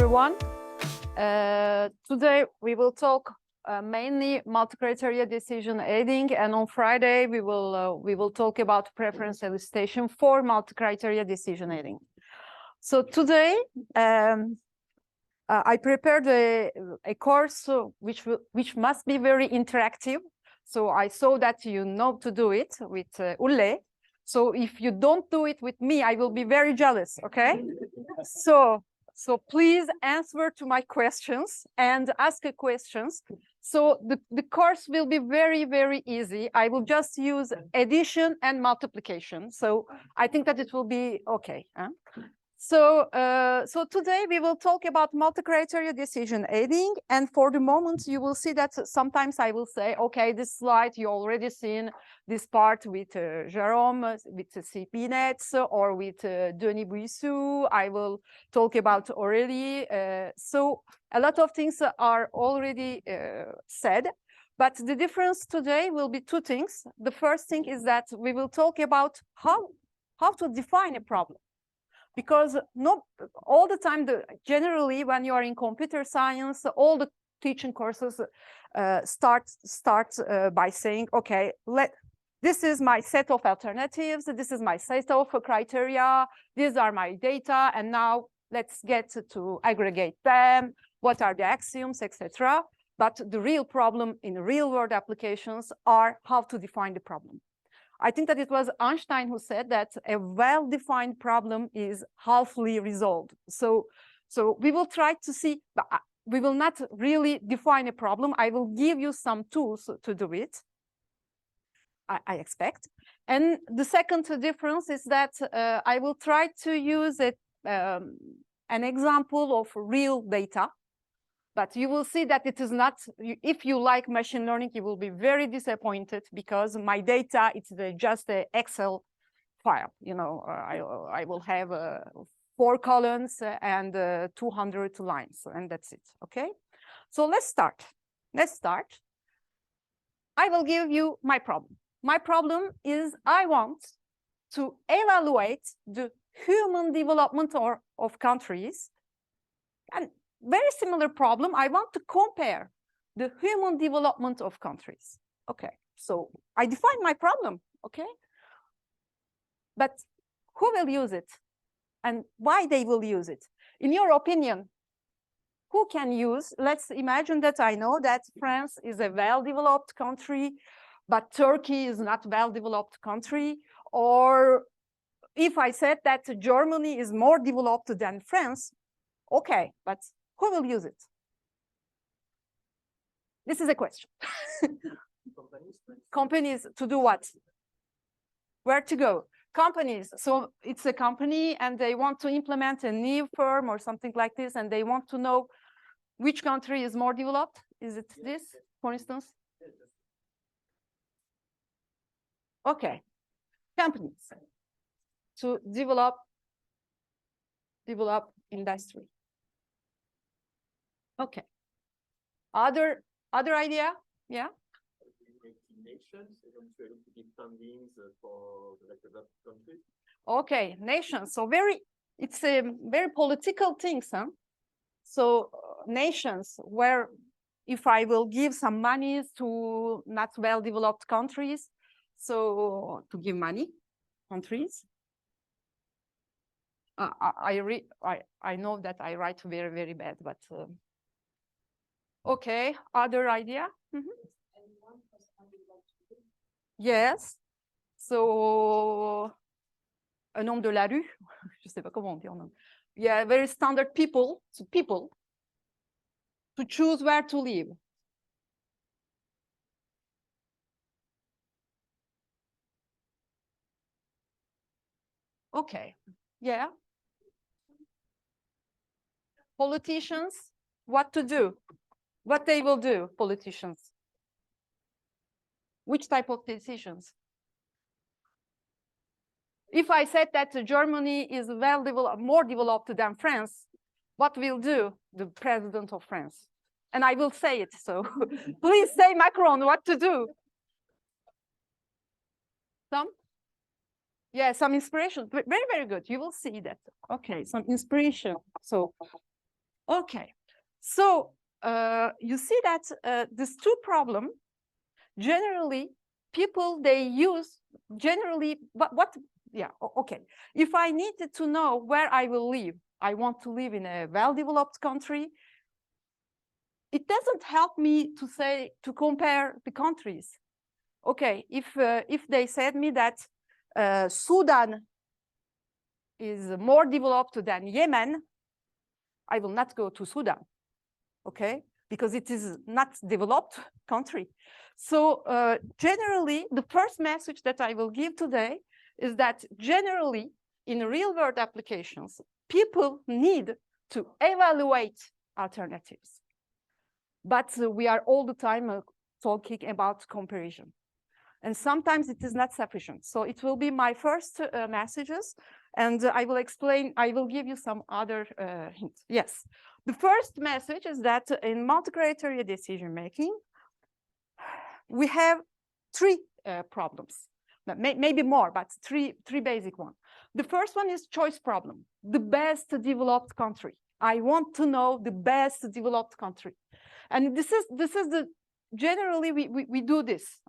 everyone. Today we will talk mainly multicriteria decision aiding, and on Friday we will talk about preference elicitation for multicriteria decision aiding. So today I prepared a course which must be very interactive. So I saw that you know to do it with Ulle. So if you don't do it with me, I will be very jealous, okay? So please answer to my questions and ask questions. So the course will be very, very easy. I will just use addition and multiplication. So I think that it will be okay. Huh? So today we will talk about multicriteria decision aiding. And for the moment, you will see that sometimes I will say, okay, this slide, you already seen this part with Jérôme, with CPNets, or with Denis Buissou. I will talk about Aurélie. So a lot of things are already said. But the difference today will be two things. The first thing is that we will talk about how to define a problem. Because not all the time, generally, when you are in computer science, all the teaching courses start by saying, okay, this is my set of alternatives, this is my set of criteria, these are my data, and now let's get to aggregate them, what are the axioms, etc. But the real problem in real-world applications are how to define the problem. I think that it was Einstein who said that a well-defined problem is halfly resolved. So we will try to see, but we will not really define a problem. I will give you some tools to do it, I expect. And the second difference is that I will try to use an example of real data. But you will see that it is not, if you like machine learning, you will be very disappointed because my data, it's just an Excel file. You know, I will have 4 columns and 200 lines, and that's it, okay? So let's start. I will give you my problem. My problem is I want to evaluate the human development of countries. And very similar problem. I want to compare the human development of countries. Okay, so I define my problem, okay? But who will use it? And why they will use it? In your opinion, who can use? Let's imagine that I know that France is a well-developed country, but Turkey is not a well-developed country. Or if I said that Germany is more developed than France, okay, but who will use it? This is a question. Companies to do what? Where to go? Companies. So it's a company and they want to implement a new firm or something like this, and they want to know which country is more developed. Is it this, for instance? Okay. Companies to develop industry. Okay. Other idea? Yeah. Nations eventually to give fundings for like developed countries. Okay, nations. So it's a very political thing, huh? So nations, where if I will give some money to not well-developed countries, so to give money countries. I know that I write very, very bad, but okay, other idea? Mm-hmm. Yes. So un homme de la rue, je sais pas comment on dit en anglais. Yeah, very standard people, so people to choose where to live. Okay, yeah. Politicians, what to do? What they will do, politicians? Which type of decisions? If I said that Germany is more developed than France, what will do the president of France? And I will say it, so please say Macron what to do. Some inspiration. Very, very good. You will see that. Okay, some inspiration. So Okay, so you see that these two problems, generally, people, they use generally, yeah, okay. If I needed to know where I will live, I want to live in a well-developed country, it doesn't help me to say, to compare the countries. Okay, if they said me that Sudan is more developed than Yemen, I will not go to Sudan, okay? Because it is not developed country. So generally, the first message that I will give today is that generally, in real world applications, people need to evaluate alternatives. But we are all the time talking about comparison. And sometimes it is not sufficient. So it will be my first messages, and I will explain, I will give you some other hints. Yes, the first message is that in multicriteria decision making, we have three problems, maybe more, but three basic ones. The first one is choice problem, the best developed country. I want to know the best developed country. And this is the, generally we do this.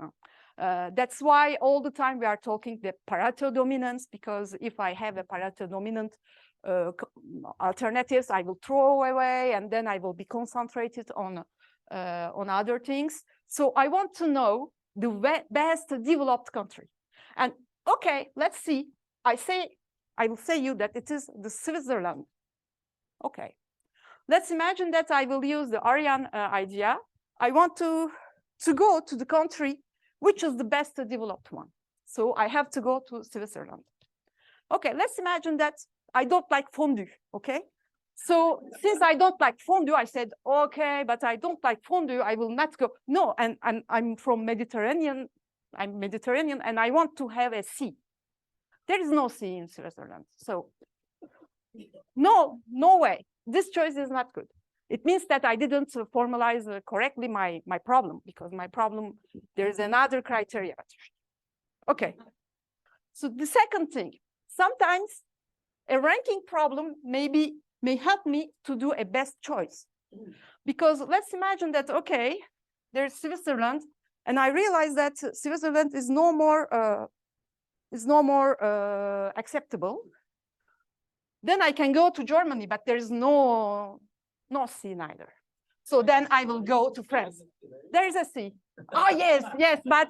That's why all the time we are talking the Pareto dominance, because if I have a Pareto dominant alternatives, I will throw away, and then I will be concentrated on other things. So I want to know the best developed country. And okay, let's see. I will say you that it is the Switzerland. Okay, let's imagine that I will use the Aryan idea. I want to go to the country which is the best developed one. So I have to go to Switzerland. Okay, let's imagine that I don't like fondue, okay? So since I don't like fondue, I said, okay, but I don't like fondue, I will not go. No, and I'm from Mediterranean, I'm Mediterranean, and I want to have a sea. There is no sea in Switzerland. So no way. This choice is not good. It means that I didn't formalize correctly my problem, because my problem, there's another criteria. Okay. So the second thing, sometimes a ranking problem may help me to do a best choice. Because let's imagine that, okay, there's Switzerland, and I realize that Switzerland is no more acceptable. Then I can go to Germany, but there's no sea neither. So then I will go to France. There is a sea. Oh, yes, but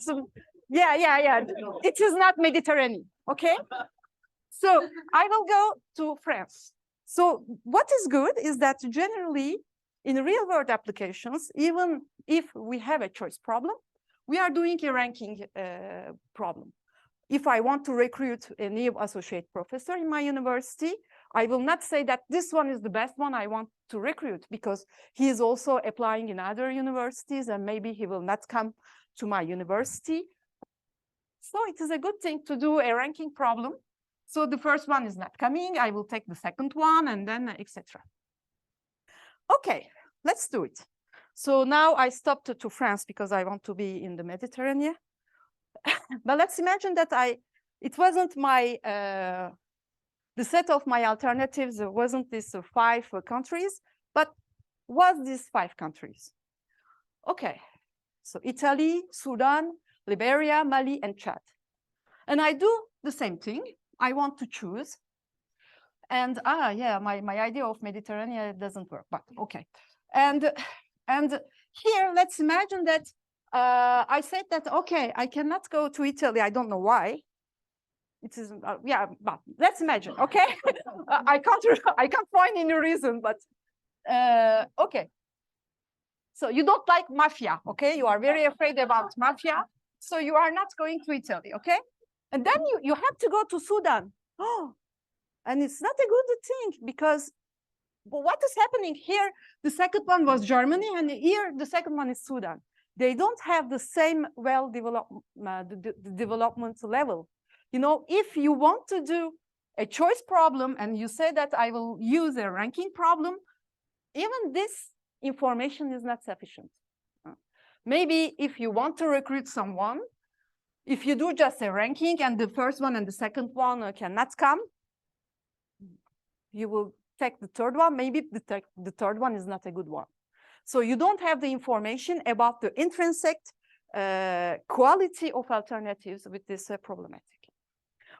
yeah. It is not Mediterranean, okay? So I will go to France. So what is good is that generally in real world applications, even if we have a choice problem, we are doing a ranking problem. If I want to recruit a new associate professor in my university, I will not say that this one is the best one I want to recruit, because he is also applying in other universities and maybe he will not come to my university. So it is a good thing to do a ranking problem. So the first one is not coming, I will take the second one, and then etc. Okay, let's do it. So now I stopped to France because I want to be in the Mediterranean. But let's imagine that it wasn't my, the set of my alternatives wasn't these 5 countries, but was these 5 countries. Okay, so Italy, Sudan, Liberia, Mali, and Chad. And I do the same thing. I want to choose. And yeah, my idea of Mediterranean doesn't work, but okay. And here, let's imagine that I said that, okay, I cannot go to Italy. I don't know why. It is, yeah, but let's imagine, okay? I can't find any reason, but okay. So you don't like mafia, okay? You are very afraid about mafia. So you are not going to Italy, okay? And then you have to go to Sudan. Oh, and it's not a good thing, because what is happening here? The second one was Germany, and here the second one is Sudan. They don't have the same development level. You know, if you want to do a choice problem and you say that I will use a ranking problem, even this information is not sufficient. Maybe if you want to recruit someone, if you do just a ranking and the first one and the second one cannot come, you will take the third one, maybe the third one is not a good one. So you don't have the information about the intrinsic quality of alternatives with this problematic.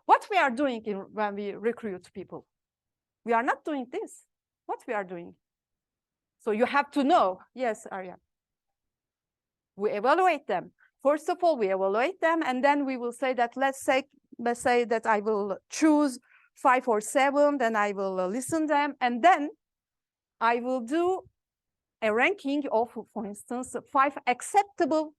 What we are doing when we recruit people, we are not doing this. What we are doing? So you have to know. Yes, Arya. We evaluate them. First of all, we evaluate them, and then we will say that let's say that I will choose 5 or 7, then I will listen them, and then I will do a ranking of, for instance, 5 acceptable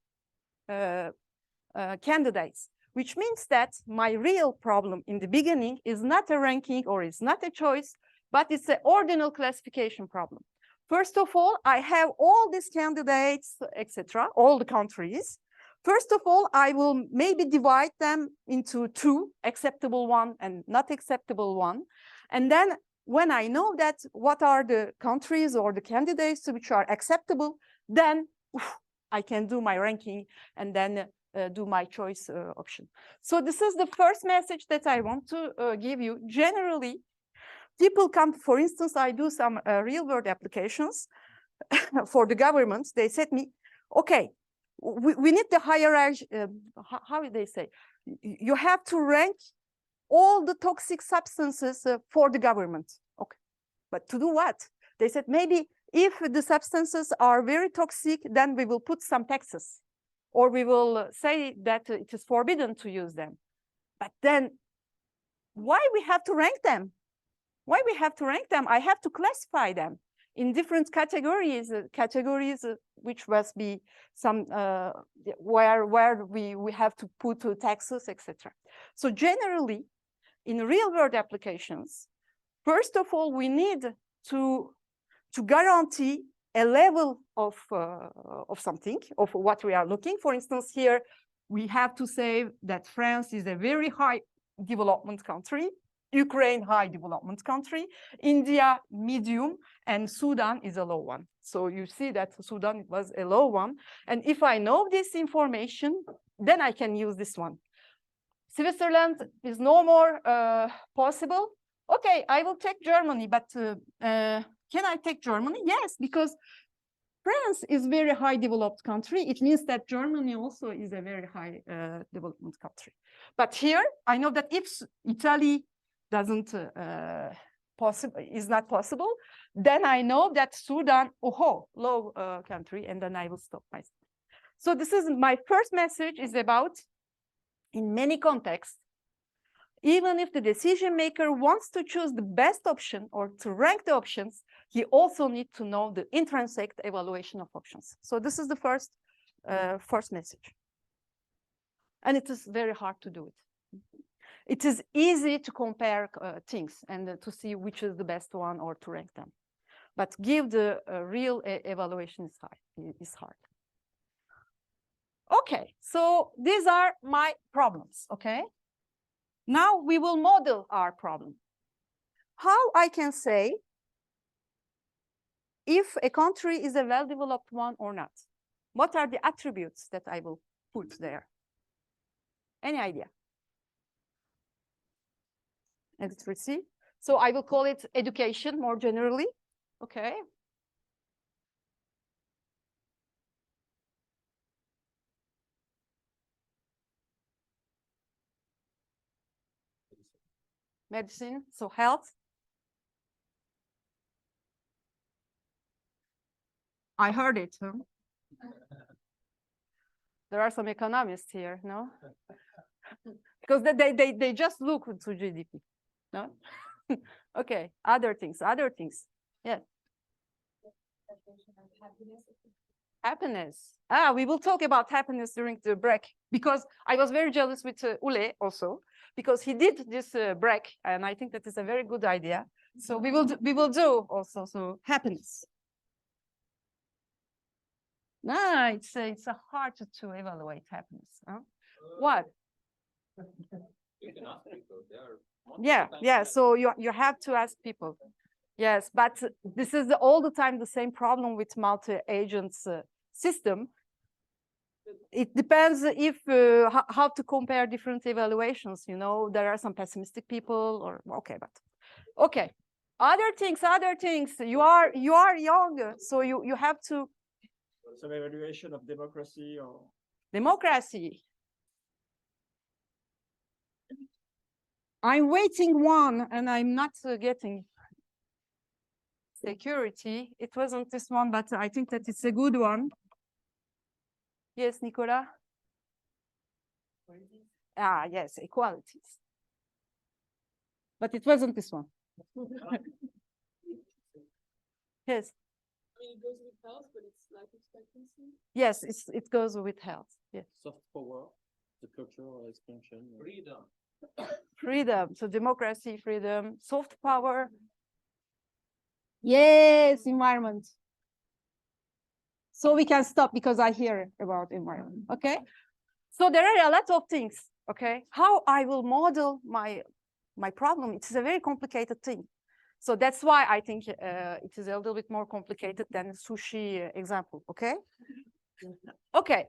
candidates, which means that my real problem in the beginning is not a ranking or is not a choice, but it's an ordinal classification problem. First of all, I have all these candidates, etc., all the countries. First of all, I will maybe divide them into 2, acceptable one and not acceptable one. And then when I know that what are the countries or the candidates which are acceptable, then I can do my ranking and then do my choice option. So this is the first message that I want to give you. Generally, people come, for instance, I do some real world applications for the government. They said me, okay, we need the hierarchy, how do they say? You have to rank all the toxic substances for the government. Okay, but to do what? They said, maybe if the substances are very toxic, then we will put some taxes, or we will say that it is forbidden to use them. But then why we have to rank them? Why we have to rank them? I have to classify them in different categories, which must be some where we have to put taxes, etc. So generally, in real world applications, first of all, we need to guarantee a level of something, of what we are looking. For instance, here we have to say that France is a very high development country, Ukraine, high development country, India, medium, and Sudan is a low one. So you see that Sudan was a low one. And if I know this information, then I can use this one. Switzerland is no more possible. Okay, I will take Germany, but can I take Germany? Yes, because France is very high developed country. It means that Germany also is a very high development country. But here, I know that if Italy doesn't is not possible, then I know that Sudan, low country, and then I will stop myself. So this is my first message is about, in many contexts, even if the decision maker wants to choose the best option or to rank the options, he also needs to know the intrinsic evaluation of options. So this is the first message. And it is very hard to do it. It is easy to compare things and to see which is the best one or to rank them. But give the real evaluation is hard. Okay, so these are my problems, okay? Now we will model our problem. How I can say if a country is a well-developed one or not? What are the attributes that I will put there? Any idea? Literacy. So I will call it education more generally. Okay. Medicine, so health. I heard it. Huh? There are some economists here, no? Because they just look to GDP, no? Okay, other things. Yeah. Happiness. We will talk about happiness during the break, because I was very jealous with Ule also, because he did this break, and I think that is a very good idea. So we will do also so happiness. No, it's hard to evaluate happiness. Huh? What? Yeah. So you have to ask people. Yes, but this is all the time the same problem with multi-agents system. It depends if how to compare different evaluations. You know, there are some pessimistic people, or okay, but okay. Other things. You are young, so you have to. Some evaluation of democracy or Democracy. I'm waiting one, and I'm not getting. Security. It wasn't this one, but I think that it's a good one. Yes, Nicola. Ah, yes, equalities. But it wasn't this one. Yes. I mean, it goes with health, but it's life expectancy. Yes, it goes with health. Yes. soft power, the cultural expansion. Freedom. Freedom. So democracy, freedom, soft power. Yes, environment. So we can stop because I hear about environment. Okay. So there are a lot of things. Okay. How I will model my problem. It's a very complicated thing. So that's why I think it is a little bit more complicated than sushi example. Okay. Okay.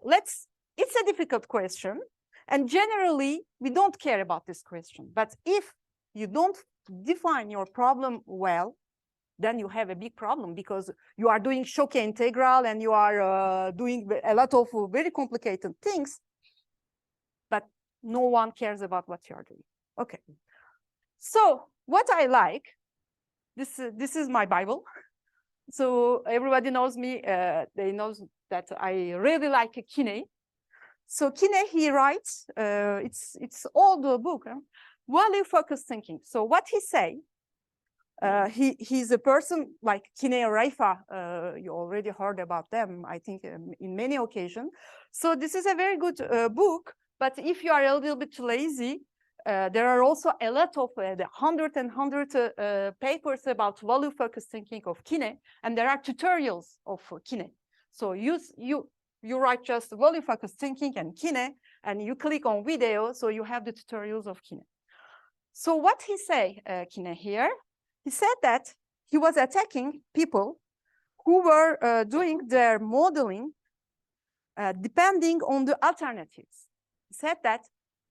It's a difficult question. And generally, we don't care about this question. But if you don't define your problem well, then you have a big problem because you are doing Choquet integral and you are doing a lot of very complicated things, but no one cares about what you are doing. Okay. So what I like, this is my Bible. So everybody knows me. They know that I really like Kine. So Kine, he writes, it's all the book, value-focused thinking. So what he say, he's a person like Kine and Raifa. You already heard about them, I think, in many occasions. So this is a very good book. But if you are a little bit lazy, there are also a lot of the hundred papers about value-focused thinking of Kine, and there are tutorials of Kine. So you write just value-focused thinking and Kine, and you click on video, so you have the tutorials of Kine. So what he say, Kine here? He said that he was attacking people who were doing their modeling depending on the alternatives. He said that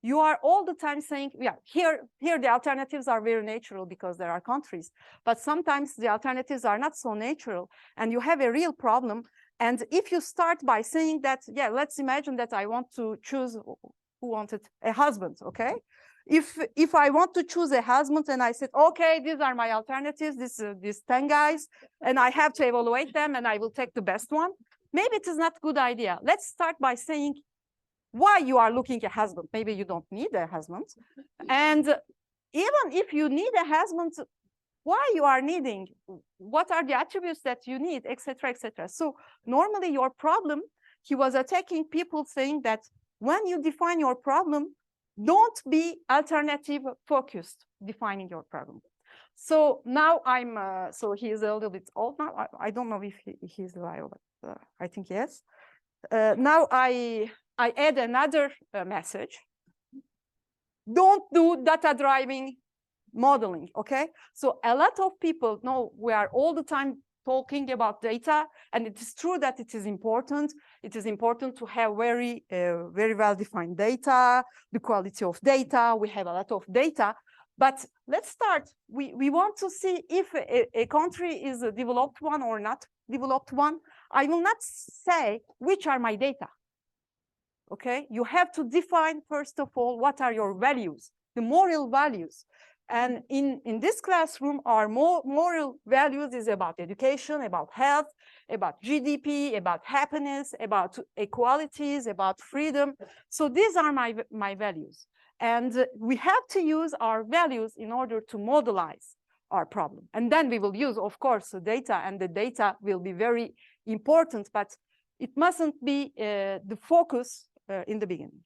you are all the time saying, yeah, here the alternatives are very natural because there are countries, but sometimes the alternatives are not so natural and you have a real problem. And if you start by saying that, yeah, let's imagine that I want to choose, who wanted a husband, okay? If I want to choose a husband and I said, okay, these are my alternatives, these 10 guys, and I have to evaluate them and I will take the best one, maybe it is not a good idea. Let's start by saying why you are looking a husband. Maybe you don't need a husband. And even if you need a husband, why you are needing, what are the attributes that you need, etc., etc. So normally your problem, he was attacking people saying that when you define your problem, don't be alternative focused defining your problem. So now so he is a little bit old now. I don't know if he's alive, but I think yes. Now I add another message. Don't do data driving modeling, okay? So a lot of people know we are all the time talking about data, and it is true that it is important. It is important to have very well-defined data, the quality of data. We have a lot of data, but let's start. We want to see if a country is a developed one or not developed one. I will not say which are my data, okay? You have to define, first of all, what are your values, the moral values. And in this classroom, our moral values is about education, about health, about GDP, about happiness, about equalities, about freedom. So these are my values. And we have to use our values in order to modelize our problem. And then we will use, of course, the data, and the data will be very important, but it mustn't be the focus in the beginning.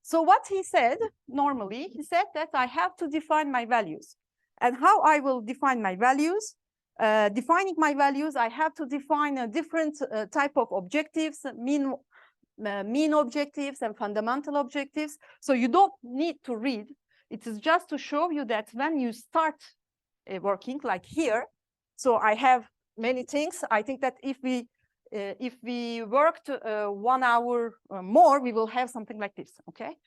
So what he said, normally, he said that I have to define my values. And how I will define my values? Defining my values, I have to define a different type of objectives, mean objectives and fundamental objectives. So you don't need to read. It is just to show you that when you start working, like here, so I have many things. I think that if we worked 1 hour more, we will have something like this, okay?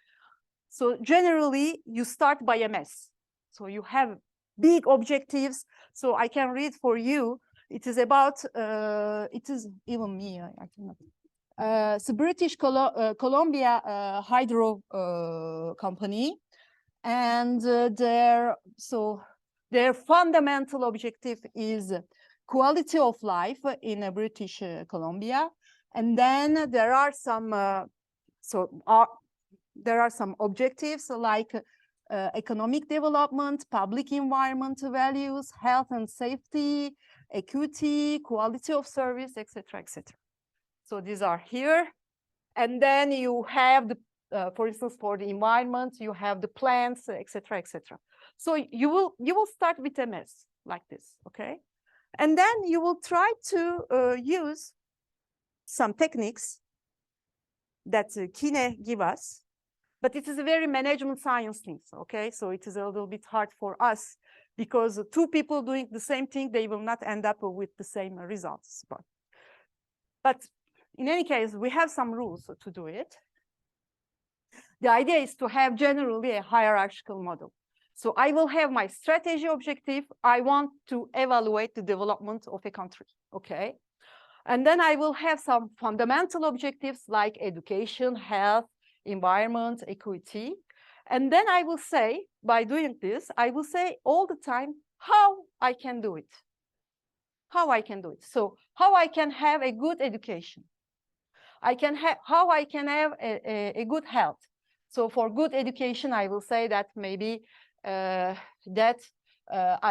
So generally, you start by MS. So you have big objectives. So I can read for you. It is about, it is even me, I cannot. It's a British Columbia hydro company, and their fundamental objective is quality of life in British Columbia. And then there are some there are some objectives like economic development, public environment values, health and safety, equity, quality of service, etc., etc. So these are here. And then you have the, for instance, for the environment, you have the plants, etc., etc. So you will start with a mess like this, okay? And then you will try to use some techniques that Kine give us, but it is a very management science thing, okay? So it is a little bit hard for us because two people doing the same thing, they will not end up with the same results. But in any case, we have some rules to do it. The idea is to have generally a hierarchical model. So I will have my strategy objective. I want to evaluate the development of a country, okay? And then I will have some fundamental objectives like education, health, environment, equity. And then I will say, by doing this, I will say all the time how I can do it. How I can do it. So how I can have a good education. How I can have a good health. So for good education, I will say that maybe I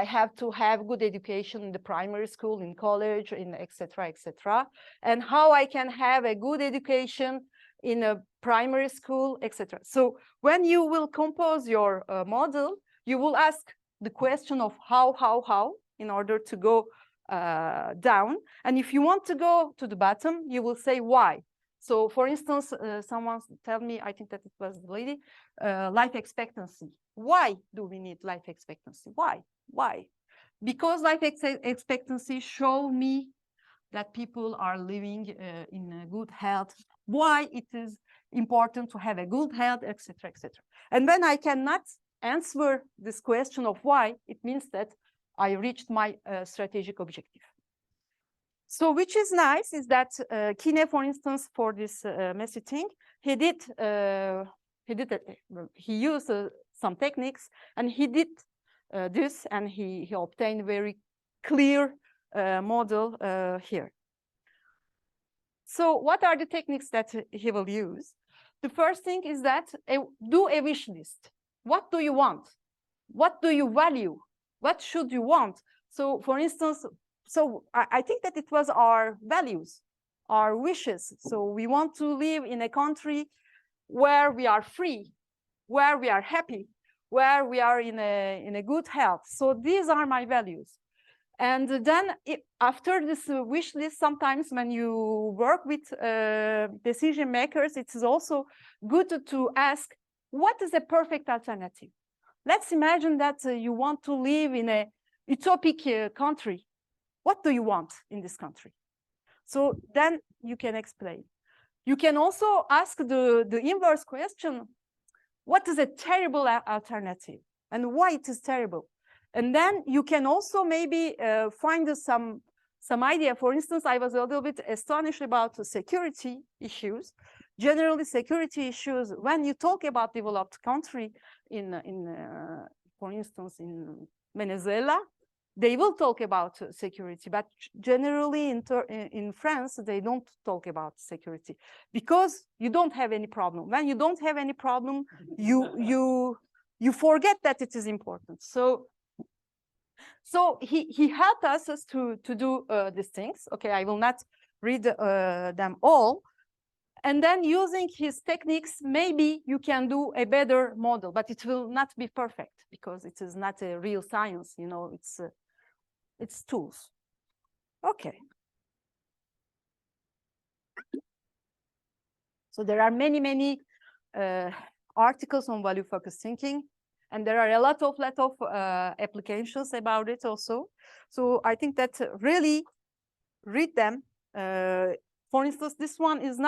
have to have good education in the primary school, in college, in etc., etc. And how I can have a good education in a primary school, etc. So when you will compose your model, you will ask the question of how in order to go down. And if you want to go to the bottom, you will say why. So for instance, someone tell me, I think that it was the lady, life expectancy. Why do we need life expectancy? Why? Why? Because life expectancy show me that people are living in good health. Why it is important to have a good health, etc., etc. And when I cannot answer this question of why, it means that I reached my strategic objective. So which is nice is that Kine, for instance, for this messaging, he used some techniques, and he did this, and he obtained a very clear model here. So what are the techniques that he will use? The first thing is that do a wish list. What do you want? What do you value? What should you want? So for instance, so I think that it was our values, our wishes. So we want to live in a country where we are free, where we are happy, where we are in a good health. So these are my values. And then after this wish list, sometimes when you work with decision makers, it is also good to ask, what is a perfect alternative? Let's imagine that you want to live in a utopic country. What do you want in this country? So then you can explain. You can also ask the inverse question, what is a terrible alternative and why it is terrible? And then you can also maybe find some idea. For instance, I was a little bit astonished about security issues. Generally, security issues, when you talk about developed country for instance, in Venezuela, they will talk about security, but generally in France, they don't talk about security because you don't have any problem. When you don't have any problem, you forget that it is important. So he helped us to do these things. Okay, I will not read them all. And then using his techniques, maybe you can do a better model, but it will not be perfect because it is not a real science. You know, it's tools. Okay. So there are many articles on value-focused thinking, and there are a lot of applications about it also. So I think that really read them. For instance, this one is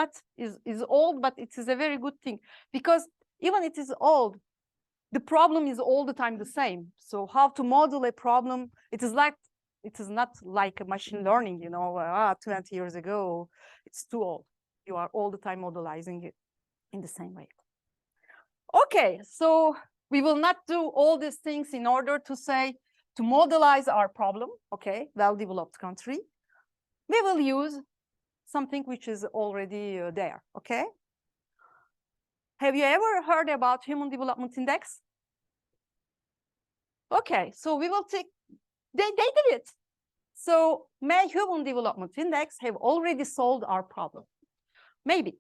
old, but it is a very good thing because even it is old, the problem is all the time the same. So how to model a problem? It is not like a machine learning, 20 years ago, it's too old. You are all the time modelizing it in the same way. Okay, so we will not do all these things in order to modelize our problem, okay, well-developed country. We will use something which is already there, okay? Have you ever heard about Human Development Index? Okay, so we will take, they did it. So may Human Development Index have already solved our problem? Maybe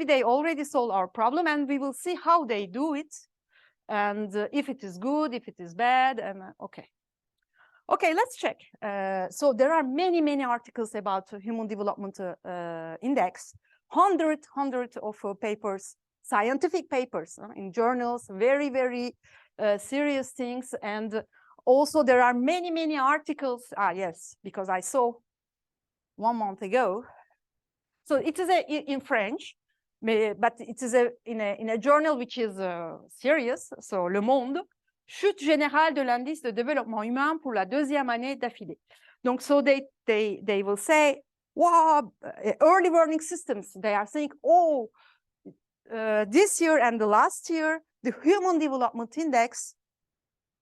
they already solved our problem, and we will see how they do it, and if it is good, if it is bad, and okay, let's check. So there are many articles about Human Development Index, hundreds of papers, scientific papers in journals, very serious things, and also there are many articles. Yes, because I saw 1 month ago. So it is in French, but it is in a journal which is serious. So Le Monde, chute générale de l'indice de développement humain pour la 2e année d'affilée. Donc, so they will say, wow, early warning systems. They are saying, oh, this year and the last year, the Human Development Index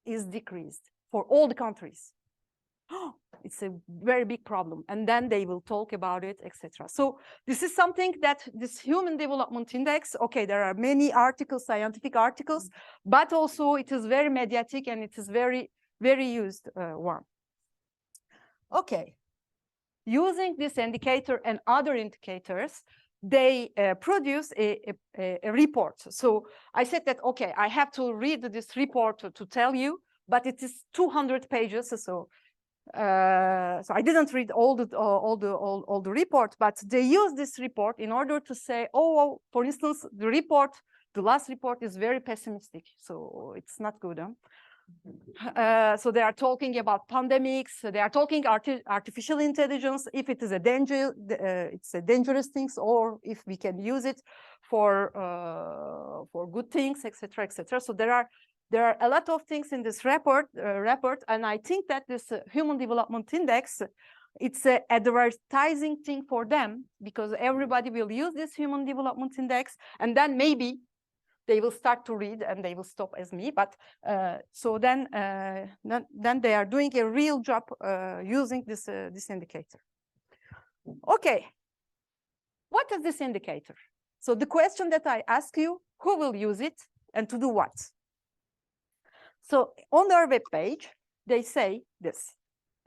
is decreased for all the countries. It's a very big problem, and then they will talk about it, etc. So this is something that this Human Development Index, okay, there are many articles, scientific articles, but also it is very mediatic and it is very used one. Okay, using this indicator and other indicators, they produce a report. So I said that, okay, I have to read this report to tell you, but it is 200 pages, so I didn't read all the report, but they use this report in order to say, oh, for instance, the last report is very pessimistic, so it's not good. So they are talking about pandemics. They are talking artificial intelligence. If it is a danger, it's a dangerous things, or if we can use it for good things, etc., etc. So there are a lot of things in this report, and I think that this Human Development Index, it's an advertising thing for them, because everybody will use this Human Development Index, and then maybe they will start to read and they will stop as me. But so then they are doing a real job using this indicator. Okay, what is this indicator? So the question that I ask you, who will use it and to do what? So on their web page, they say this.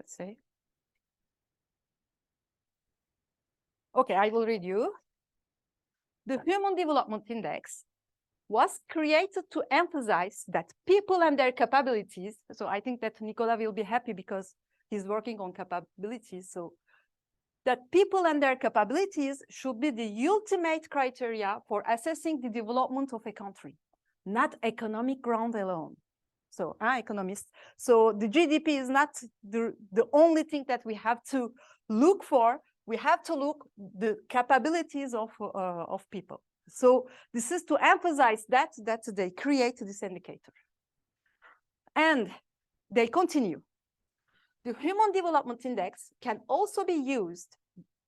Let's say. Okay, I will read you. The Human Development Index was created to emphasize that people and their capabilities. So I think that Nicola will be happy because he's working on capabilities. So that people and their capabilities should be the ultimate criteria for assessing the development of a country, not economic ground alone. So economists. So the GDP is not the only thing that we have to look for. We have to look the capabilities of people. So this is to emphasize that they create this indicator. And they continue. The Human Development Index can also be used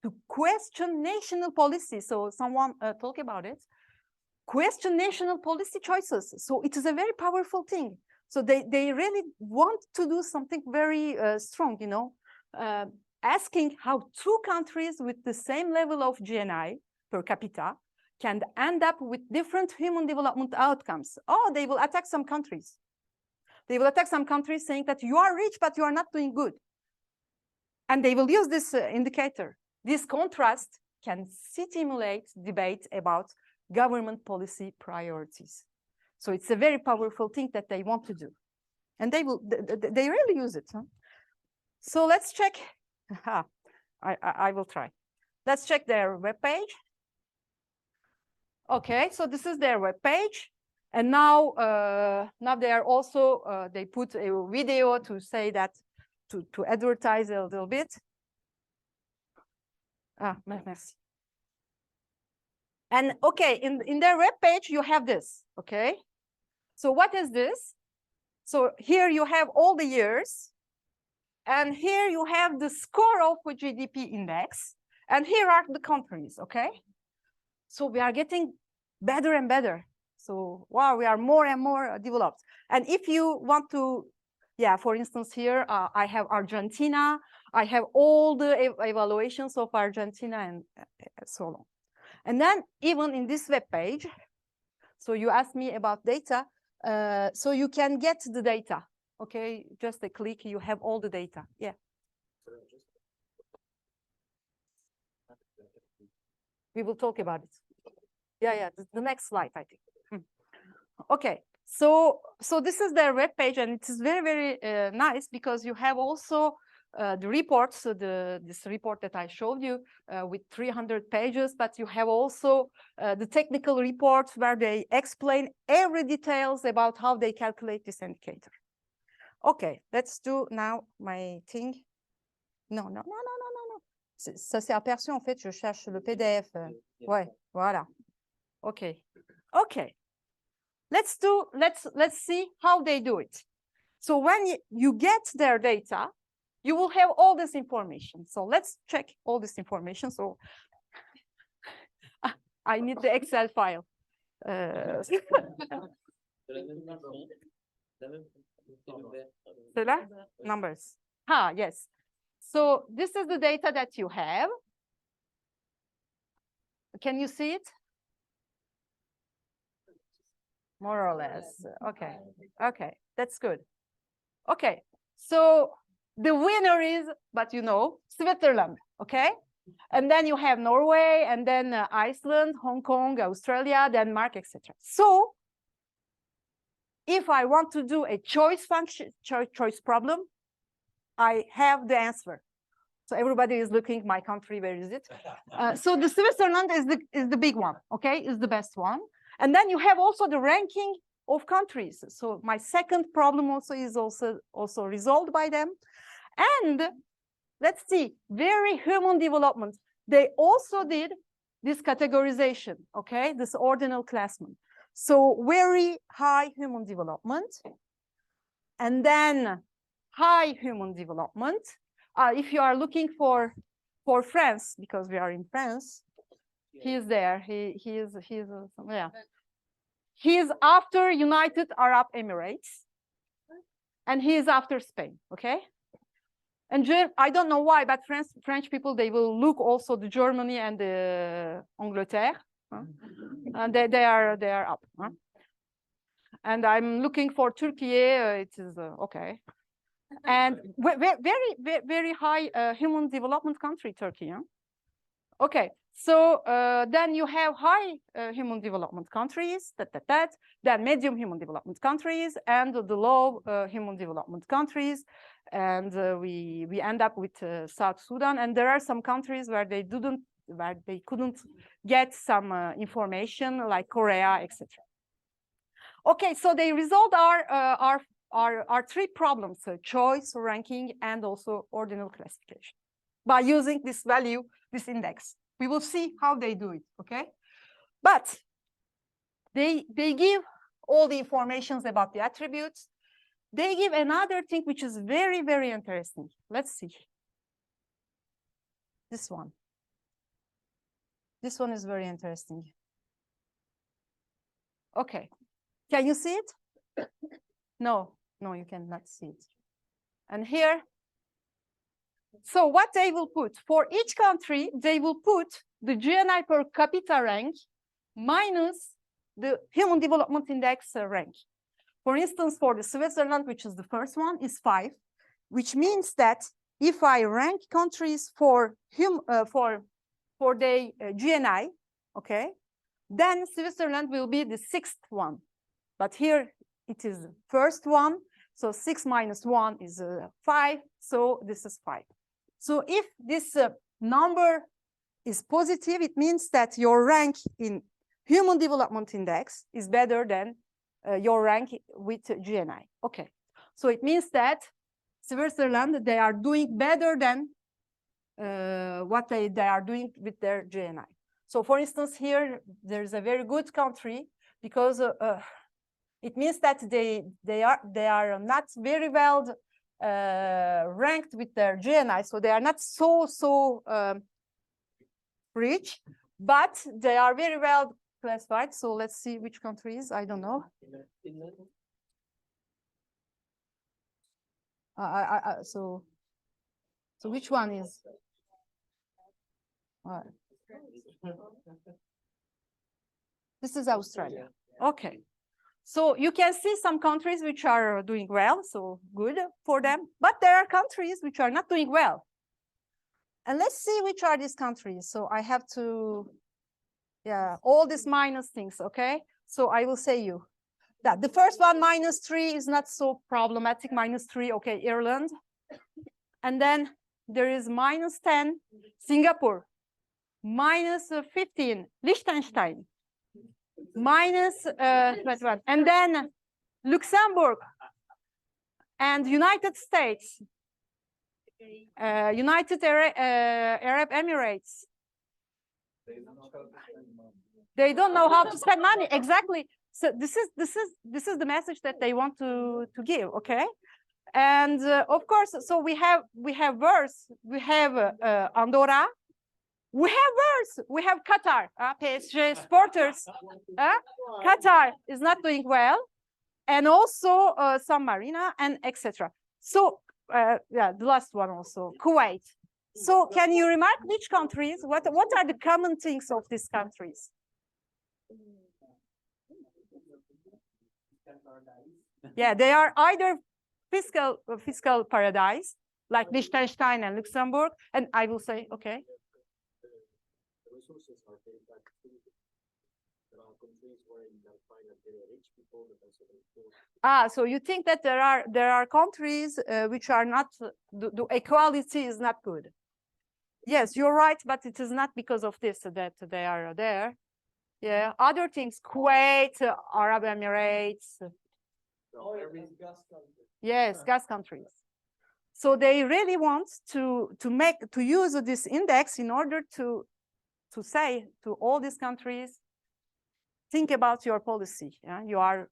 to question national policy. So someone talk about it. Question national policy choices. So it is a very powerful thing. So they really want to do something very strong, asking how 2 countries with the same level of GNI per capita can end up with different human development outcomes. Oh, they will attack some countries. They will attack some countries saying that you are rich, but you are not doing good. And they will use this indicator. This contrast can stimulate debate about government policy priorities. So it's a very powerful thing that they want to do. And they really use it. Huh? So let's check. I will try. Let's check their webpage. Okay, so this is their webpage. And now they are also, they put a video to say that, to advertise a little bit. Merci. And okay, in their webpage, you have this, okay? So what is this? So here you have all the years, and here you have the score of a GDP index, and here are the countries, okay? So we are getting better and better. So wow, we are more and more developed. And if you want to, yeah, for instance, here I have Argentina. I have all the evaluations of Argentina and so on. And then even in this web page, so you asked me about data, so you can get the data. Okay, just a click, you have all the data. Yeah. We will talk about it. Yeah, the next slide, I think. Okay, so this is their web page, and it is very, very nice because you have also the reports, so this report that I showed you with 300 pages, but you have also the technical reports where they explain every details about how they calculate this indicator. Okay, let's do now my thing. Non. Ça s'est aperçu, en fait, je cherche le PDF. Ouais, voilà. Okay. Let's see how they do it. So when you get their data, you will have all this information. So let's check all this information. So I need the Excel file. Numbers. Yes. So this is the data that you have. Can you see it? More or less. Okay, that's good. Okay, so the winner is, but you know, Switzerland, okay? And then you have Norway, and then Iceland, Hong Kong, Australia, Denmark, etc. So if I want to do a choice function, choice problem, I have the answer. So everybody is looking, my country, where is it? So the Switzerland is the big one, okay? Is the best one. And then you have also the ranking of countries. So my second problem also is also resolved by them. And let's see, very human development. They also did this categorization, okay? This ordinal classment. So very high human development. And then high human development. If you are looking for France, because we are in France, he is there. He is after United Arab Emirates, and he is after Spain. Okay, and I don't know why, but French people, they will look also the Germany and the Angleterre, and they are up. And I'm looking for Turkey. It is okay. And very high human development country, Turkey. Okay, so then you have high human development countries, then medium human development countries, and the low human development countries, and we end up with South Sudan. And there are some countries where they couldn't get some information, like Korea, etc. Okay, so they resolved our three problems: choice, ranking, and also ordinal classification, by using this value, this index. We will see how they do it, okay? But they give all the informations about the attributes. They give another thing which is very, very interesting. Let's see. This one. This one is very interesting. Okay. Can you see it? No, you cannot see it. And here, so what they will put, for each country, they will put the GNI per capita rank minus the Human Development Index rank. For instance, for the Switzerland, which is the first one, is 5, which means that if I rank countries for the GNI, okay, then Switzerland will be the 6th one. But here it is the first one. So 6 minus 1 is 5. So this is 5. So if this number is positive, it means that your rank in Human Development Index is better than your rank with GNI. Okay. So it means that Switzerland, they are doing better than what they are doing with their GNI. So for instance, here, there's a very good country because It means that they are not very well ranked with their GNI, so they are not so rich, but they are very well classified. So let's see which countries. I don't know. So which one is? This is Australia. Okay. So you can see some countries which are doing well, so good for them, but there are countries which are not doing well. And let's see which are these countries. So I have to, yeah, all these minus things, okay? So I will say you that the first one, -3, is not so problematic, -3, okay, Ireland. And then there is -10, Singapore, -15, Liechtenstein, -21, and then Luxembourg and United States, United Arab Emirates. They don't know how to spend money. Exactly. So this is the message that they want to give. Okay. And of course, so we have worse. We have Andorra. We have worse. We have Qatar. PSG supporters. Qatar is not doing well, and also San Marino and etc. So yeah, the last one also, Kuwait. So can you remark which countries? What are the common things of these countries? Yeah, they are either fiscal paradise, like Liechtenstein and Luxembourg, and I will say, okay. The resources are very bad. There are countries where you can find that there are rich people, but also poor. So you think that there are countries which are not, the equality is not good. Yes, you're right, but it is not because of this that they are there. Yeah, other things, Kuwait, Arab Emirates. Yes, gas countries. So they really want to use this index in order to say to all these countries, think about your policy. Yeah? You are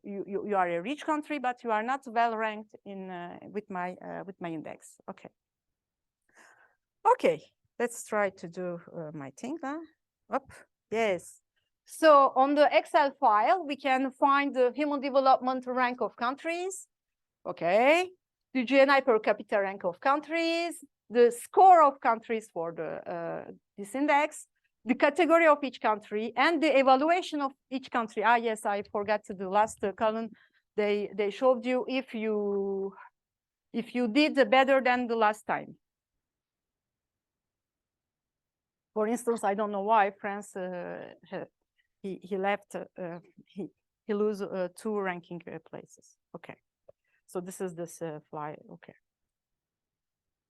a rich country, but you are not well ranked in with my index. Okay. Okay, let's try to do my thing. Up. Yes. So on the Excel file, we can find the human development rank of countries. Okay. The GNI per capita rank of countries, the score of countries for this index, the category of each country, and the evaluation of each country. Yes, I forgot to do last column. They showed you if you did better than the last time. For instance, I don't know why France he left. He lose 2 ranking places. Okay, so this is this fly. Okay.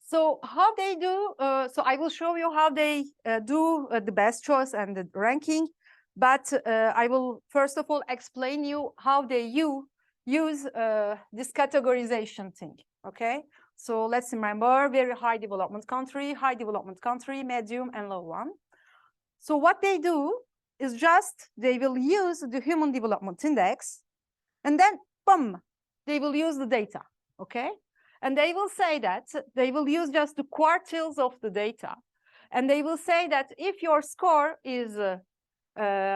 So how they do? So I will show you how they do the best choice and the ranking, but I will first of all explain you how they use this categorization thing. Okay. So let's remember very high development country, medium, and low one. So what they do is just they will use the human development index, and then boom, they will use the data. Okay. And they will say that they will use just the quartiles of the data. And they will say that if your score is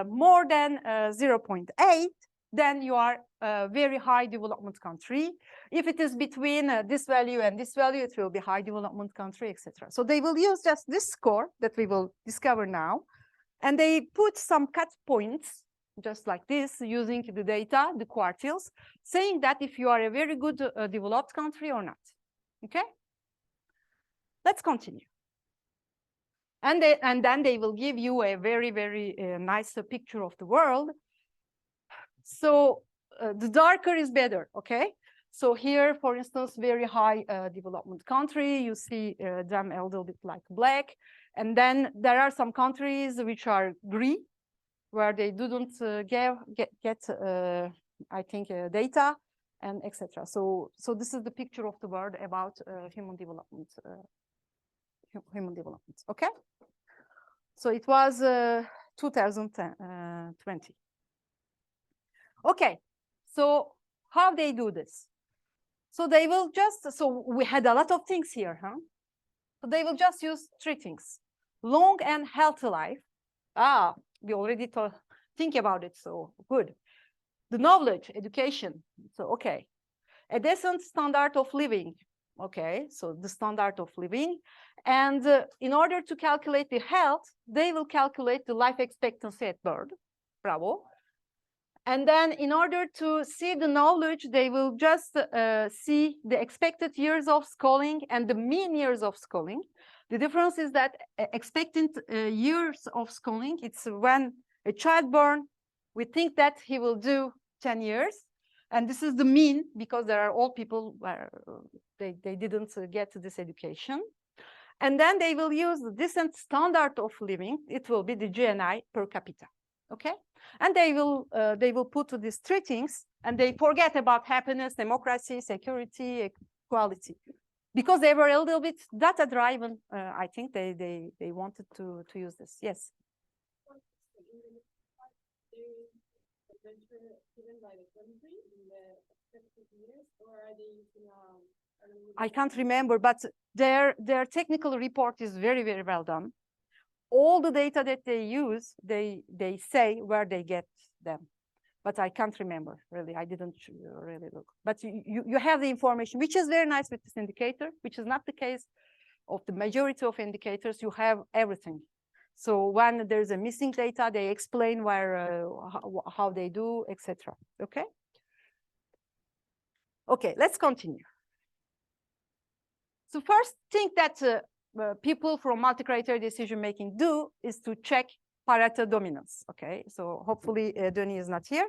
more than 0.8, then you are a very high development country. If it is between this value and this value, it will be high development country, etc. So they will use just this score that we will discover now. And they put some cut points just like this, using the data, the quartiles, saying that if you are a very good developed country or not. Okay? Let's continue. And then they will give you a very, very nice picture of the world. So the darker is better, okay? So here, for instance, very high development country, you see them a little bit like black. And then there are some countries which are green, where they didn't get I think, data and etc. So this is the picture of the world about human development. Okay. So it was 2020. Okay. So how they do this? So they will just, so we had a lot of things here, huh? So they will just use three things: long and healthy life. Ah, we already think about it, so good. The knowledge, education, so okay. A decent standard of living, okay, so the standard of living. And in order to calculate the health, they will calculate the life expectancy at birth. Bravo. And then in order to see the knowledge, they will just see the expected years of schooling and the mean years of schooling. The difference is that expected years of schooling, it's when a child born, we think that he will do 10 years. And this is the mean, because there are old people where they didn't get this education. And then they will use the decent standard of living. It will be the GNI per capita, okay? And they will put these three things, and they forget about happiness, democracy, security, equality, because they were a little bit data driven. I think they wanted to use this. Yes. I can't remember, but their technical report is very, very well done. All the data that they use, they say where they get them, but I can't remember really. I didn't really look, but you have the information, which is very nice with this indicator, which is not the case of the majority of indicators. You have everything. So when there's a missing data, they explain where, how they do, etc. Okay. Okay, let's continue. So first thing that people from multi-criteria decision making do is to check Pareto dominance. Okay, so hopefully Denis is not here.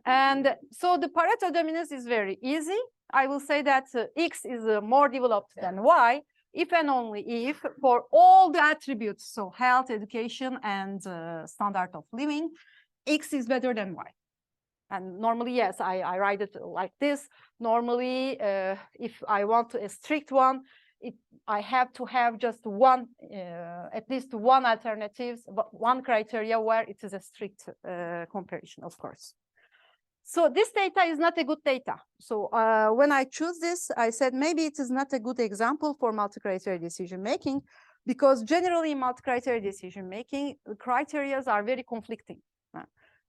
And so the Pareto dominance is very easy. I will say that X is more developed than Y, if and only if for all the attributes, so health, education, and standard of living, X is better than Y. And normally, yes, I write it like this. Normally, if I want a strict one, I have to have just one, at least one alternative, one criteria where it is a strict comparison, of course. So this data is not a good data. So when I choose this, I said maybe it is not a good example for multi-criteria decision making, because generally in multi-criteria decision making, the criteria are very conflicting.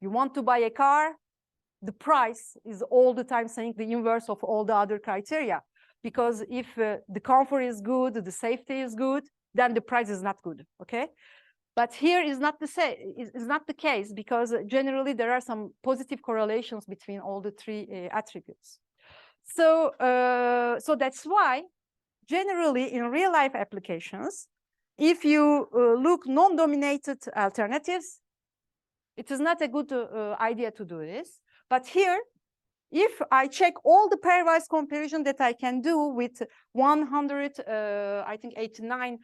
You want to buy a car, the price is all the time saying the inverse of all the other criteria, because if the comfort is good, the safety is good, then the price is not good. Okay. But here is not the is not the case, because generally there are some positive correlations between all the three attributes. So, so that's why generally in real life applications, if you look non-dominated alternatives, it is not a good idea to do this. But here, if I check all the pairwise comparison that I can do with 189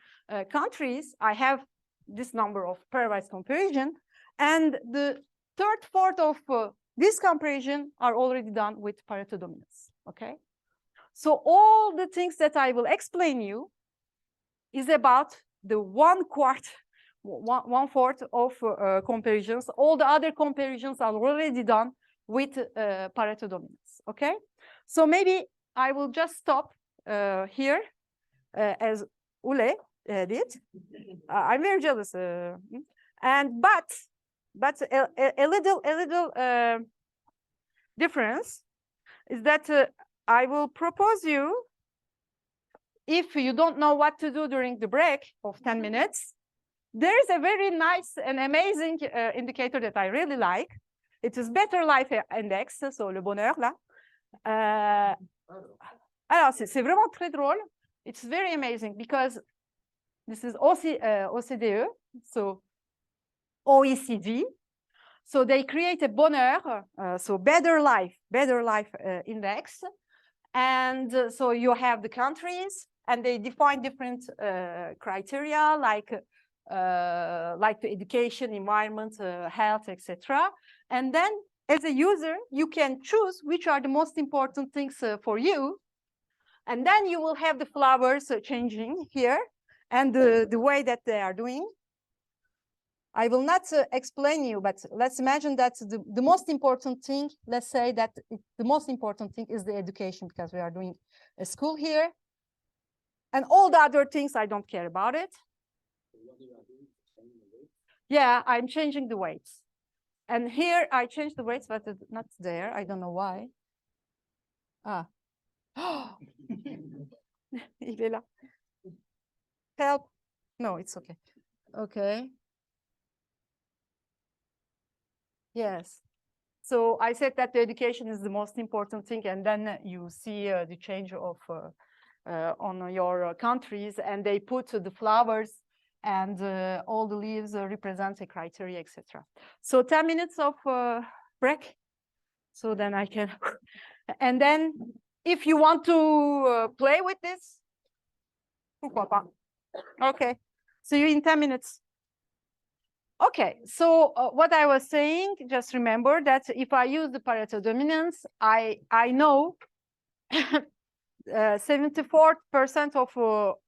countries, I have this number of pairwise comparison, and the third, fourth of this comparison are already done with Pareto dominance. Okay, so all the things that I will explain you is about the one fourth of comparisons. All the other comparisons are already done with Pareto dominance. Okay, so maybe I will just stop here as Ule did. I'm very jealous, and but a little difference is that I will propose you, if you don't know what to do during the break of 10 minutes, there is a very nice and amazing indicator that I really like. It is Better Life Index, so le bonheur là. Alors, c'est vraiment très drôle. It's very amazing because this is OCDE, so OECD. So they create a bonheur, so Better Life Index. And so you have the countries, and they define different criteria like the education, environment, health, etc. And then as a user, you can choose which are the most important things for you. And then you will have the flowers changing here and the way that they are doing. I will not explain you, but let's imagine that the most important thing, let's say that the most important thing is the education, because we are doing a school here. And all the other things, I don't care about it. Yeah, I'm changing the weights. And here I changed the weights, but it's not there. I don't know why. Ah. Il est là. Help. No, it's okay. Okay. Yes. So I said that the education is the most important thing, and then you see the change of on your countries, and they put the flowers and all the leaves represent a criteria, etc. So 10 minutes of break. So then I can, and then if you want to play with this, pourquoi pas? Okay. See you in 10 minutes. Okay, so what I was saying, just remember that if I use the Pareto dominance, I know 74% of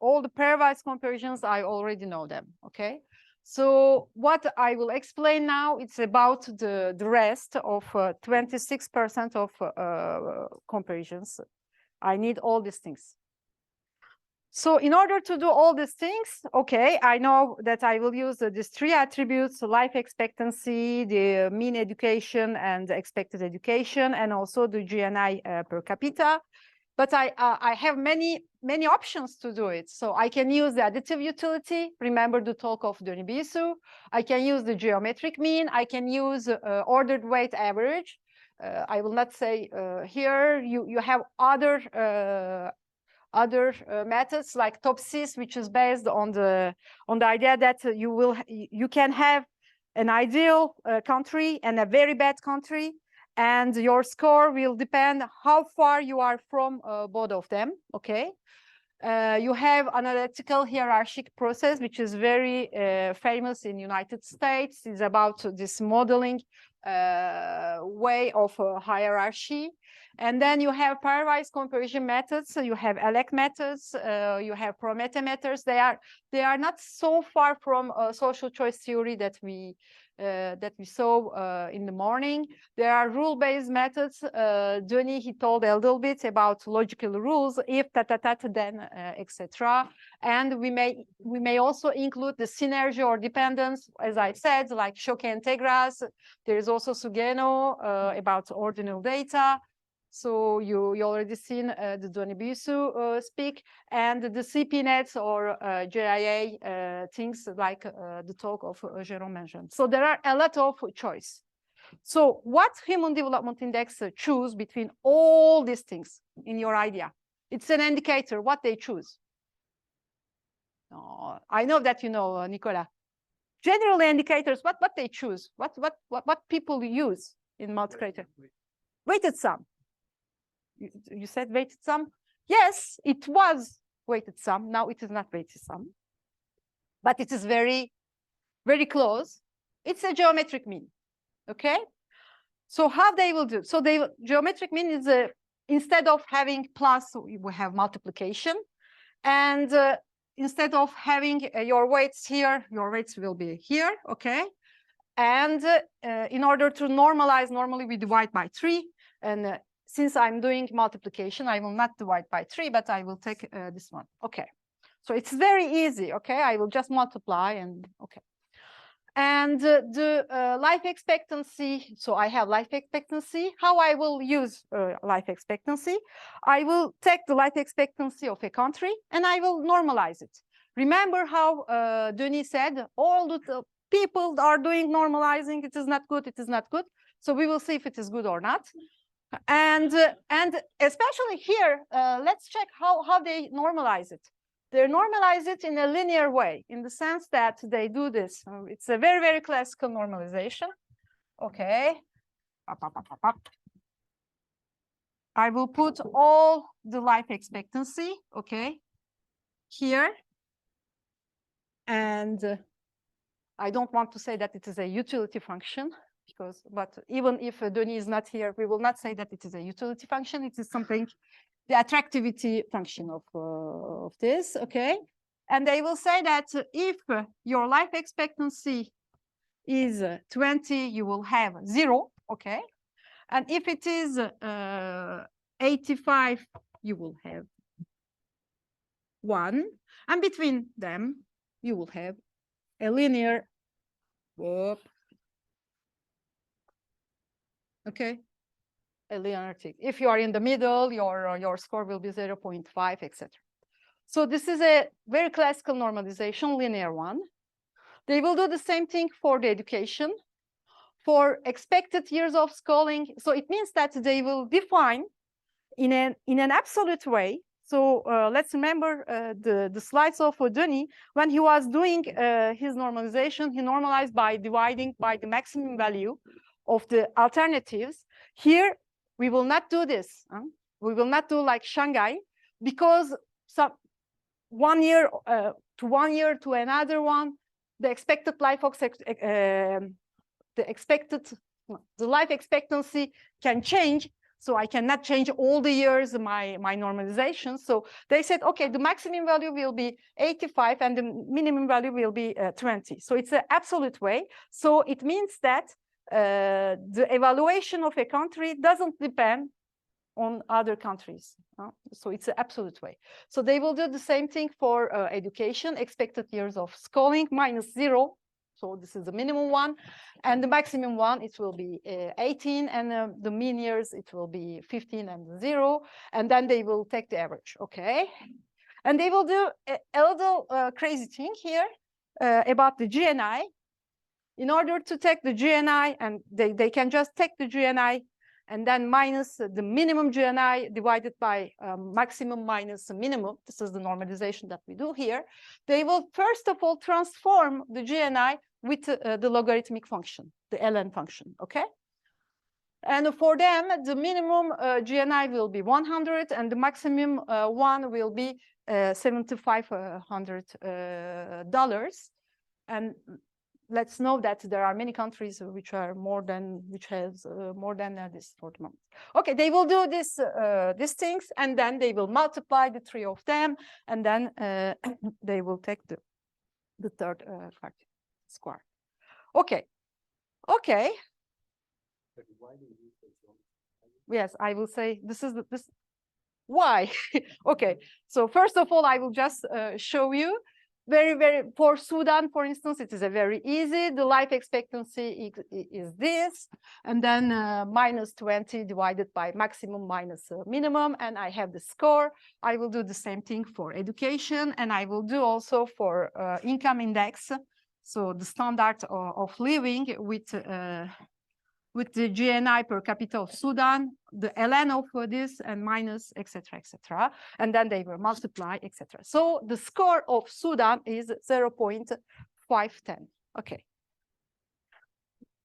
all the pairwise comparisons, I already know them, okay? So what I will explain now, it's about the rest of 26% of comparisons. I need all these things. So in order to do all these things, okay, I know that I will use these three attributes: life expectancy, the mean education and expected education, and also the GNI per capita. But I have many options to do it. So I can use the additive utility. Remember the talk of Denis Bissou. I can use the geometric mean. I can use ordered weight average. I will not say here. You have other methods like TOPSIS, which is based on the idea that you can have an ideal country and a very bad country, and your score will depend how far you are from both of them. Okay. You have analytical hierarchic process, which is very famous in United States. It's about this modeling way of hierarchy. And then you have pairwise comparison methods. So you have ELEC methods. You have Promethe methods. They are not so far from social choice theory that we saw in the morning. There are rule-based methods. Denis, he told a little bit about logical rules, if then etc. And we may also include the synergy or dependence, as I said, like Choquet and Tegras. There is also Sugeno about ordinal data. So you already seen the Denis Bissou speak, and the CP-nets or JIA things like the talk of Jérôme mentioned. So there are a lot of choice. So what Human Development Index choose between all these things in your idea? It's an indicator what they choose. Oh, I know that you know, Nicolas. Generally indicators, what they choose, what people use in Multicriteria. Weighted sum. You said weighted sum? Yes, it was weighted sum. Now it is not weighted sum, but it is very, very close. It's a geometric mean. Okay. So how they will do? So geometric mean is instead of having plus, we have multiplication, and instead of having your weights here, your weights will be here. Okay. And in order to normalize, normally we divide by 3, and since I'm doing multiplication, I will not divide by 3, but I will take this one. Okay. So it's very easy. Okay. I will just multiply and okay. And the life expectancy. So I have life expectancy. How I will use life expectancy? I will take the life expectancy of a country and I will normalize it. Remember how Denis said, all the people are doing normalizing. It is not good. It is not good. So we will see if it is good or not. And especially here, let's check how they normalize it. They normalize it in a linear way, in the sense that they do this. It's a very, very classical normalization. Okay. I will put all the life expectancy, okay, here. And I don't want to say that it is a utility function, but even if Denis is not here, we will not say that it is a utility function. It is something, the attractivity function of this, okay? And they will say that if your life expectancy is 20, you will have 0, okay? And if it is 85, you will have 1. And between them, you will have a linear, okay? A linear tick. If you are in the middle, your score will be 0.5, etc. So this is a very classical normalization, linear one. They will do the same thing for the education, for expected years of schooling. So it means that they will define in an absolute way. So let's remember the slides of Denis. When he was doing his normalization, he normalized by dividing by the maximum value of the alternatives. Here, we will not do this. We will not do like Shanghai, because some 1 year to 1 year to another one, the expected life of the life expectancy can change. So I cannot change all the years my normalization. So they said, okay, the maximum value will be 85 and the minimum value will be 20. So it's an absolute way. So it means that the evaluation of a country doesn't depend on other countries. So it's an absolute way. So they will do the same thing for education, expected years of schooling minus 0. So this is the minimum one. And the maximum one, it will be 18. And the mean years, it will be 15 and 0. And then they will take the average, okay? And they will do a little crazy thing here about the GNI. In order to take the GNI, and they can just take the GNI and then minus the minimum GNI divided by maximum minus the minimum. This is the normalization that we do here. They will first of all transform the GNI with the logarithmic function, the ln function, okay? And for them, the minimum GNI will be 100 and the maximum one will be $7,500. And let's know that there are many countries which are more than this for the moment. Okay, they will do this these things, and then they will multiply the 3 of them, and then they will take the third square. Okay, okay. But why do you use the geometry? Yes, I will say this is this. Why? Okay, so first of all, I will just show you. Very, for Sudan, for instance, it is a very easy. The life expectancy is this, and then minus 20 divided by maximum minus minimum, and I have the score. I will do the same thing for education, and I will do also for income index. So the standard of living with the GNI per capita of Sudan, the ln of this, and minus, etc., etc. And then they will multiply, etc. So the score of Sudan is 0.510. Okay.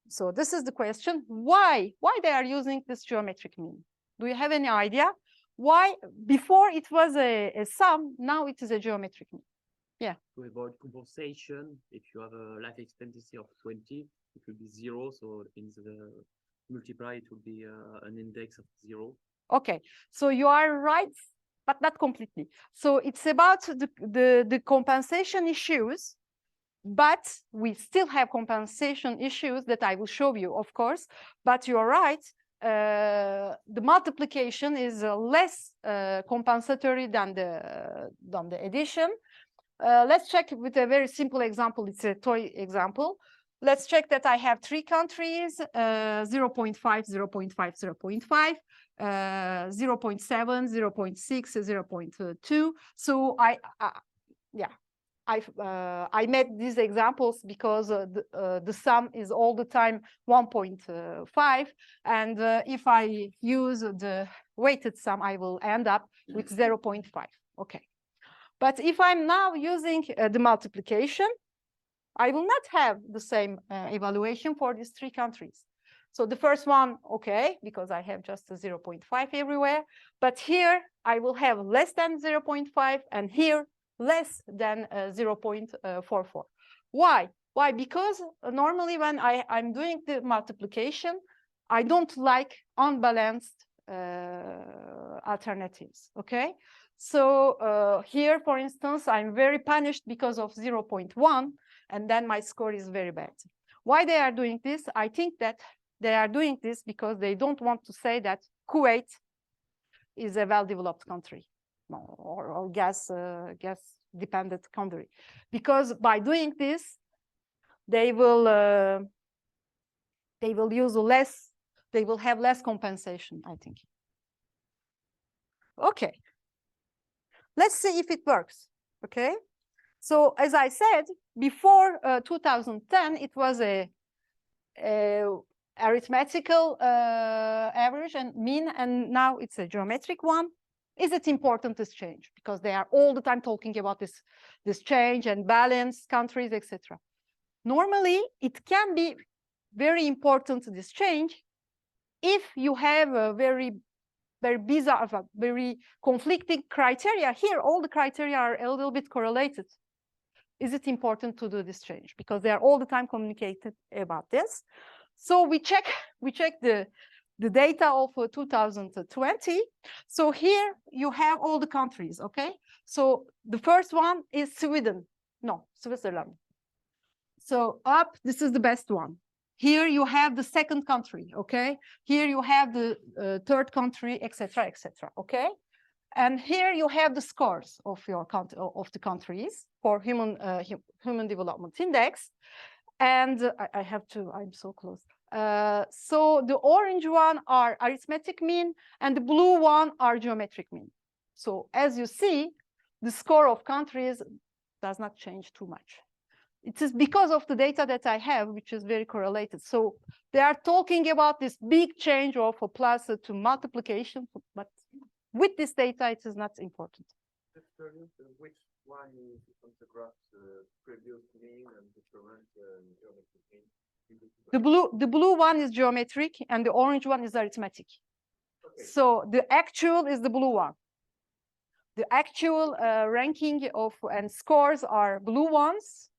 So this is the question. Why they are using this geometric mean? Do you have any idea? Why before it was a sum, now it is a geometric mean? Yeah. To avoid compensation, if you have a life expectancy of 20, it will be 0. So in the multiply, it will be an index of 0. Okay, so you are right, but not completely. So it's about the compensation issues, but we still have compensation issues that I will show you, of course. But you are right. The multiplication is less compensatory than the addition. Let's check with a very simple example. It's a toy example. Let's check that I have 3 countries, 0.5, 0.5, 0.5, 0.7, 0.6, 0.2. So I made these examples because the sum is all the time 1.5. And if I use the weighted sum, I will end up with 0.5. Okay. But if I'm now using the multiplication, I will not have the same evaluation for these 3 countries. So the first one, okay, because I have just a 0.5 everywhere. But here I will have less than 0.5, and here less than 0.44. Why? Why? Because normally when I'm doing the multiplication, I don't like unbalanced alternatives, okay? So here, for instance, I'm very punished because of 0.1, and then my score is very bad. Why they are doing this? I think that they are doing this because they don't want to say that Kuwait is a well-developed country or gas dependent country, because by doing this, they will use less. They will have less compensation, I think. Okay, let's see if it works. Okay, so as I said before, 2010, it was a arithmetical average and mean, and now it's a geometric one. Is it important, this change? Because they are all the time talking about this change and balance countries, etc. Normally, it can be very important, this change, if you have a very bizarre, very conflicting criteria. Here, all the criteria are a little bit correlated. Is it important to do this change? Because they are all the time communicated about this. So we check the data of 2020. So here you have all the countries, okay? So the first one is Sweden. No, Switzerland. So up, this is the best one. Here you have the second country, okay? Here you have the third country, etc., okay? And here you have the scores of the countries for human development index. And I have to, I'm so close. So the orange one are arithmetic mean, and the blue one are geometric mean. So as you see, the score of countries does not change too much. It is because of the data that I have, which is very correlated. So they are talking about this big change of a plus to multiplication, but with this data, it is not important. Which one is on the graph, the previous mean and the current geometric mean? The blue one is geometric and the orange one is arithmetic. Okay. So the actual is the blue one. The actual ranking of and scores are blue ones.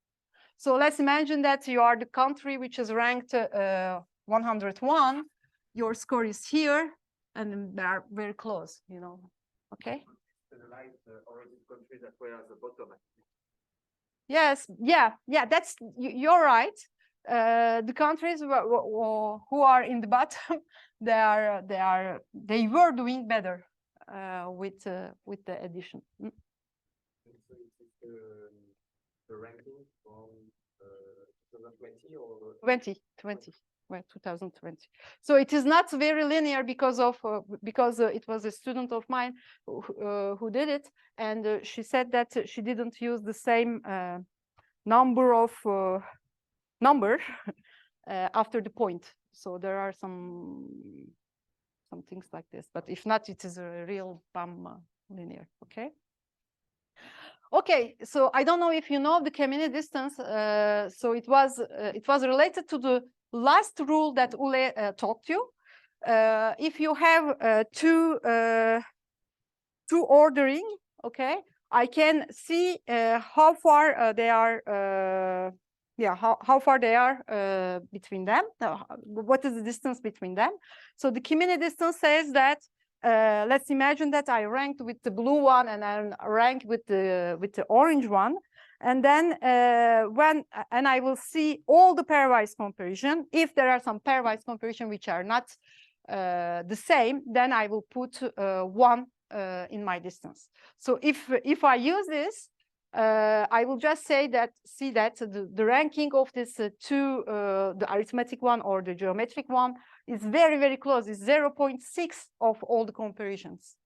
So let's imagine that you are the country which is ranked 101. Your score is here, and they are very close, you know. Okay. The light orange countries that were at the bottom. Yes, yeah. That's you're right. The countries who are in the bottom, they were doing better with the addition. The ranking from 2020 or 2020. Well, 2020. So it is not very linear because it was a student of mine who did it, and she said that she didn't use the same number of after the point. So there are some things like this, but if not, it is a real PAM linear. Okay. Okay, so I don't know if you know the community distance. So it was related to the last rule that Ule taught you. If you have two ordering, okay, I can see how far they are. How far they are between them. What is the distance between them? So the community distance says that. Let's imagine that I ranked with the blue one and I ranked with the orange one, and then I will see all the pairwise comparison. If there are some pairwise comparison which are not the same, then I will put 1 in my distance. So if I use this, I will just see that the ranking of this two, the arithmetic one or the geometric one, is very, very close. It's 0.6 of all the comparisons,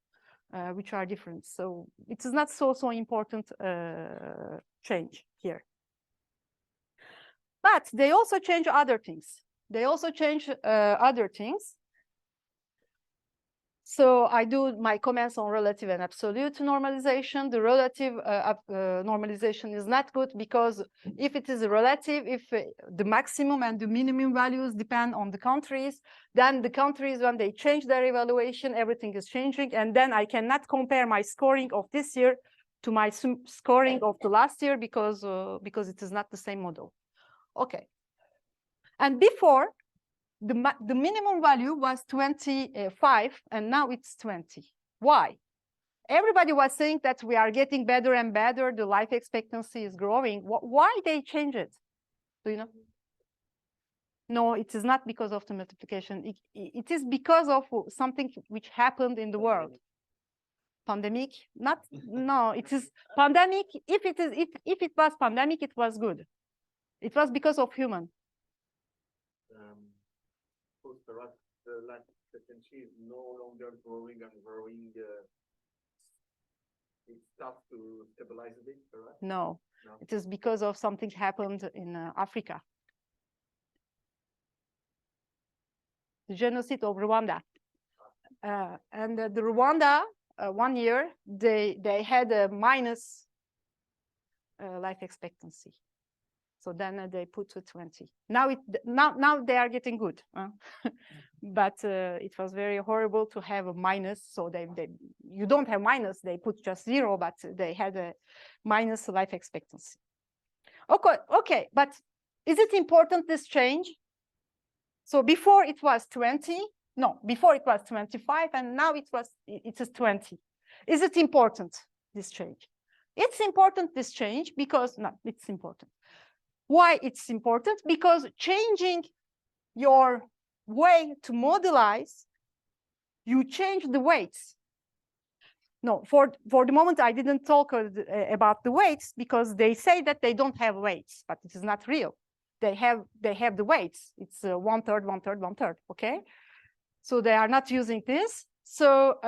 which are different. So it is not so important change here. But they also change other things. So I do my comments on relative and absolute normalization. The relative normalization is not good because if it is relative, if the maximum and the minimum values depend on the countries, then the countries, when they change their evaluation, everything is changing. And then I cannot compare my scoring of this year to my scoring of the last year because it is not the same model. Okay. And before, the minimum value was 25, and now it's 20. Why? Everybody was saying that we are getting better and better. The life expectancy is growing. Why they change it? Do you know? No, it is not because of the multiplication. It is because of something which happened in the world. Pandemic? Not, no, it is pandemic. If it was pandemic, it was good. It was because of human. The life expectancy is no longer growing and growing. It starts to stabilize a bit, correct? No, No. it is because of something happened in Africa. The genocide of Rwanda. And the Rwanda, 1 year, they had a minus life expectancy. So then they put to 20. Now they are getting good. But it was very horrible to have a minus. So you don't have minus, they put just 0, but they had a minus life expectancy. Okay, but is it important, this change? So before it was 20, no, before it was 25, and now it is 20. Is it important, this change? It's important, this change, because, no, it's important. Why it's important? Because changing your way to modelize, you change the weights. No, for the moment, I didn't talk about the weights because they say that they don't have weights, but it is not real. They have the weights. It's 1/3, 1/3, 1/3, okay? So they are not using this. So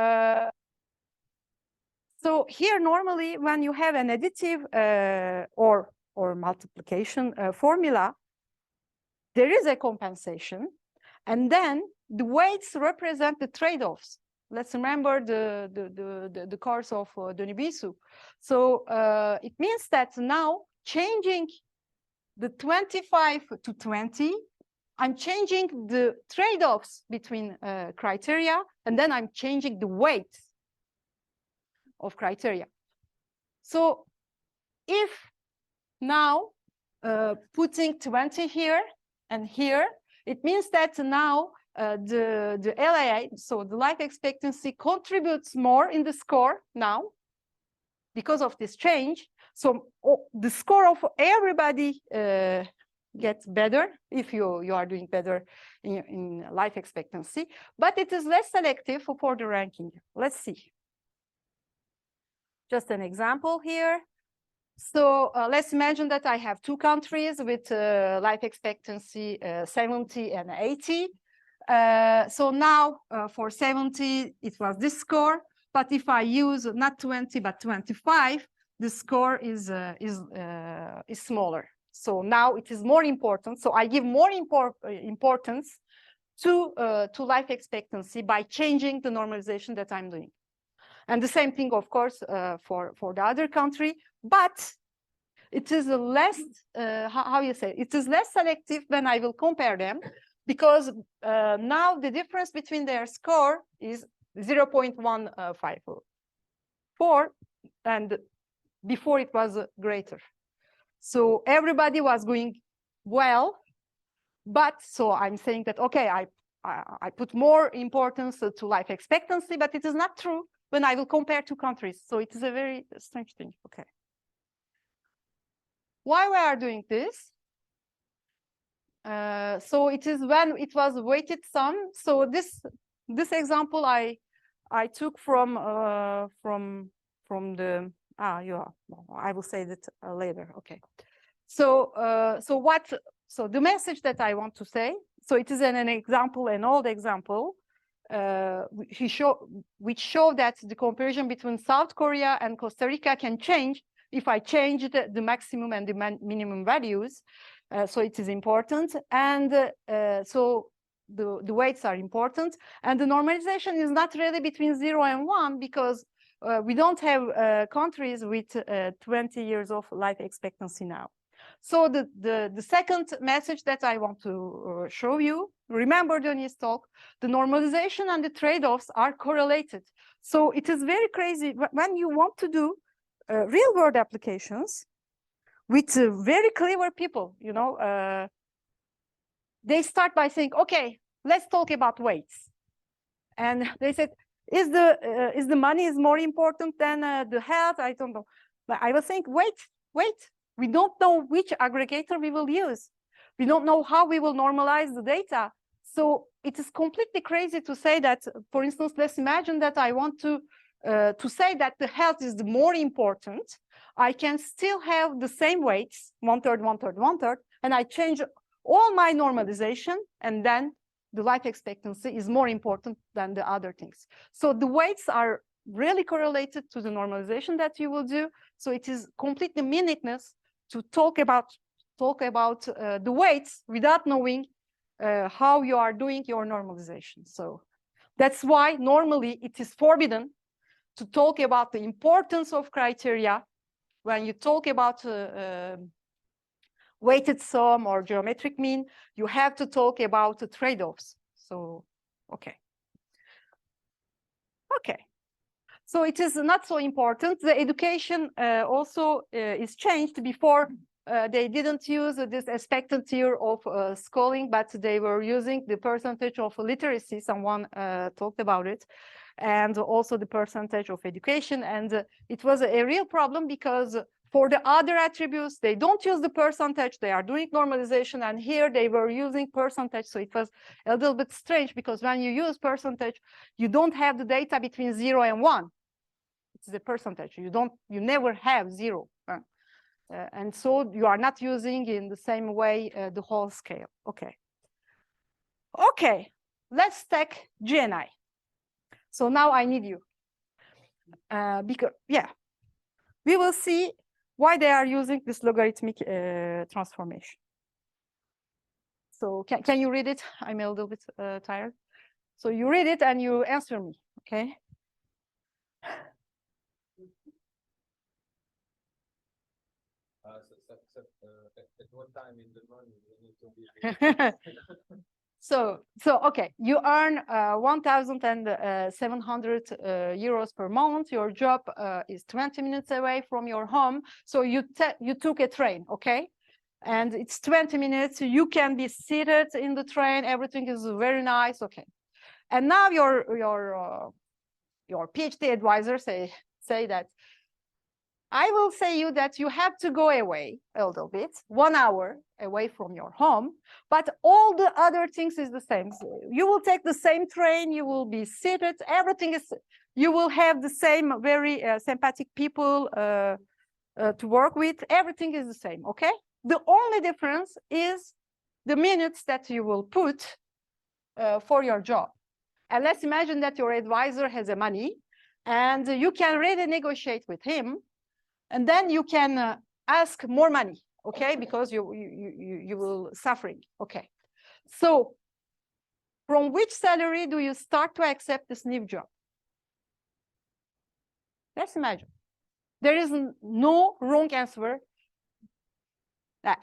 here, normally, when you have an additive or multiplication formula, there is a compensation, and then the weights represent the trade-offs. Let's remember the course of Donibisu. So it means that now changing the 25 to 20, I'm changing the trade-offs between criteria, and then I'm changing the weight of criteria. So if now putting 20 here and here, it means that now the LAA, so the life expectancy, contributes more in the score now because of this change. So the score of everybody gets better if you are doing better in life expectancy, but it is less selective for the ranking. Let's see. Just an example here. So let's imagine that I have 2 countries with life expectancy 70 and 80. So now for 70, it was this score. But if I use not 20, but 25, the score is smaller. So now it is more important. So I give more importance to life expectancy by changing the normalization that I'm doing. And the same thing, of course, for the other country. But it is less, how you say, it is less selective when I will compare them, because now the difference between their score is 0.154, and before it was greater. So everybody was going well, but so I'm saying that, okay, I put more importance to life expectancy, but it is not true when I will compare 2 countries. So it is a very strange thing. Okay. Why we are doing this? So it is when it was weighted sum. So this example I took from the yeah, I will say that later. Okay. So so the message that I want to say. So it is an example, an old example. Which show that the comparison between South Korea and Costa Rica can change if I change the maximum and the minimum values. So it is important, and so the weights are important, and the normalization is not really between 0 and 1, because we don't have countries with 20 years of life expectancy now. So the second message that I want to show you, remember Denis' talk, the normalization and the trade-offs are correlated. So it is very crazy when you want to do real-world applications with very clever people, you know, they start by saying, okay, let's talk about weights. And they said, is the money is more important than the health? I don't know. But I was saying, wait. We don't know which aggregator we will use. We don't know how we will normalize the data. So it is completely crazy to say that, for instance, let's imagine that I want to say that the health is the more important. I can still have the same weights, 1/3, 1/3, 1/3, and I change all my normalization, and then the life expectancy is more important than the other things. So the weights are really correlated to the normalization that you will do. So it is completely meaningless to talk about the weights without knowing how you are doing your normalization. So that's why normally it is forbidden to talk about the importance of criteria when you talk about weighted sum or geometric mean. You have to talk about the trade-offs. So, okay. So it is not so important. The education also is changed. Before they didn't use this expectancy of schooling, but they were using the percentage of literacy. Someone talked about it, and also the percentage of education. And it was a real problem because for the other attributes, they don't use the percentage. They are doing normalization, and here they were using percentage. So it was a little bit strange because when you use percentage, you don't have the data between 0 and 1. It's the percentage. You never have 0. And so you are not using in the same way the whole scale. Okay, let's take GNI. So now I need you. Because, yeah, we will see why they are using this logarithmic transformation. So can you read it? I'm a little bit tired. So you read it and you answer me, okay? At what time in the morning you need to be? So okay, you earn 1,700 euros per month. Your job is 20 minutes away from your home. So you took a train, okay? And it's 20 minutes. You can be seated in the train. Everything is very nice, okay? And now your PhD advisor say that I will say you that you have to go away a little bit, 1 hour away from your home, but all the other things is the same. So you will take the same train, you will be seated, everything is, you will have the same very sympathetic people to work with, everything is the same, okay? The only difference is the minutes that you will put for your job. And let's imagine that your advisor has a money and you can really negotiate with him. And then you can ask more money, okay? Because you will suffering, okay? So from which salary do you start to accept this new job? Let's imagine. There is no wrong answer,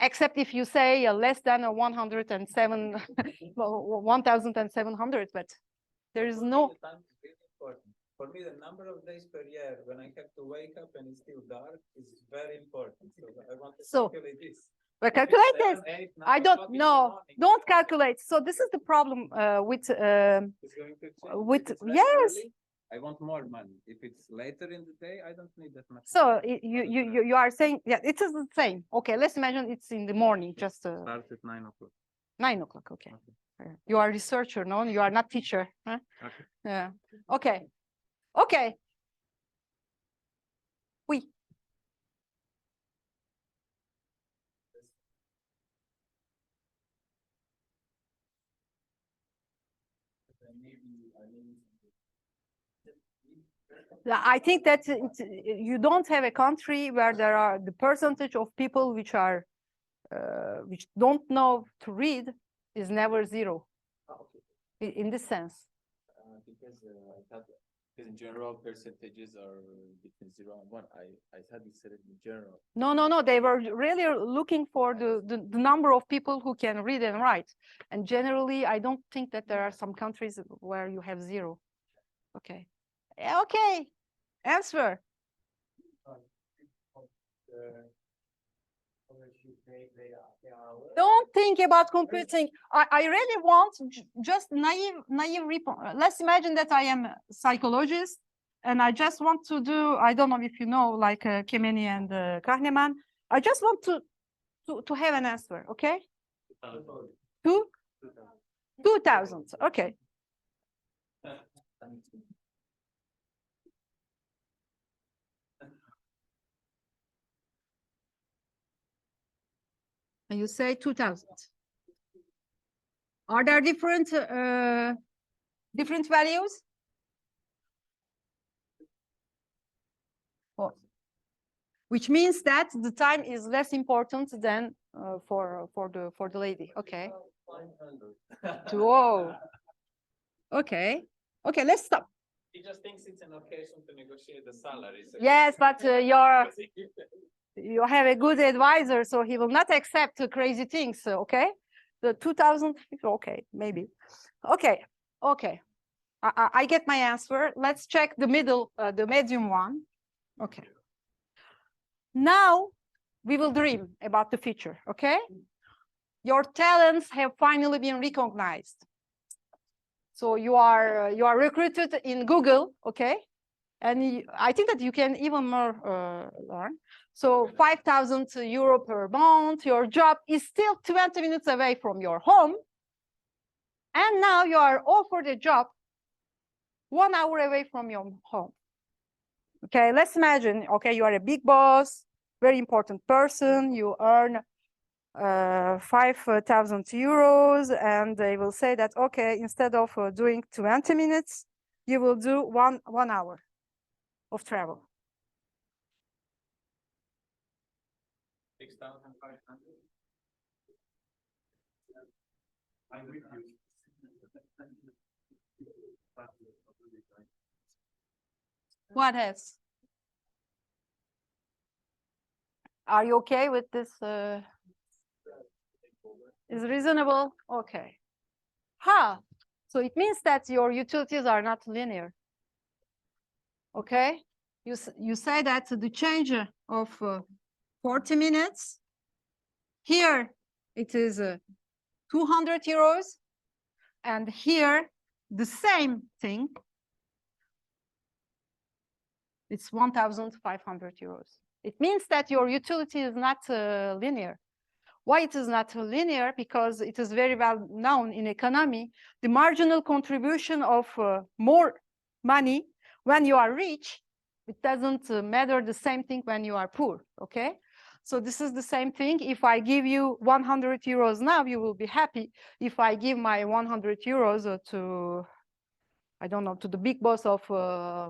except if you say less than 1,700, but there is no. For me, the number of days per year when I have to wake up and it's still dark is very important. So I want to calculate this. But calculate this. I don't know. Don't calculate. So this is the problem with yes. I want more money. If it's later in the day, I don't need that much. So you are saying, yeah, it is the same. Okay, let's imagine it's in the morning. Just Start at 9 o'clock. 9 o'clock. Okay. You are a researcher, no? You are not teacher. Huh? Okay. Yeah. Okay. Okay. Oui. I think that you don't have a country where there are the percentage of people which are which don't know to read is never 0. In this sense. Because in general, percentages are between 0 and 1. I thought you said it in general. No. They were really looking for the number of people who can read and write. And generally, I don't think that there are some countries where you have 0. Okay. Okay. Answer. Don't think about computing. I really want just naive response. Let's imagine that I am a psychologist and I just want to do, I don't know if you know, like Kemeny and Kahneman. I just want to have an answer, okay? Two? 2,000. Okay. And you say 2,000. Are there different values? Oh. Which means that the time is less important than for the lady. Okay. 500. Whoa. Okay. Okay, let's stop. He just thinks it's an occasion to negotiate the salaries. Yes, but you have a good advisor, so he will not accept crazy things. Okay, the 2,000. Okay, maybe. Okay, okay. I get my answer. Let's check the middle, the medium one. Okay. Now we will dream about the future. Okay. Your talents have finally been recognized. So you are recruited in Google. Okay. And I think that you can even more learn. So 5,000 euro per month, your job is still 20 minutes away from your home. And now you are offered a job 1 hour away from your home. Okay, let's imagine, okay, you are a big boss, very important person, you earn 5,000 euros, and they will say that, okay, instead of doing 20 minutes, you will do one hour of travel. 6,500. I'm with you. What else? Are you okay with this? Is reasonable? Okay. So it means that your utilities are not linear. Okay. You say that the change of 40 minutes, here it is 200 euros, and here the same thing, it's 1,500 euros. It means that your utility is not linear. Why it is not linear? Because it is very well known in economy, the marginal contribution of more money when you are rich, it doesn't matter the same thing when you are poor, okay? So this is the same thing. If I give you 100 euros now, you will be happy. If I give my 100 euros to, I don't know, to the big boss of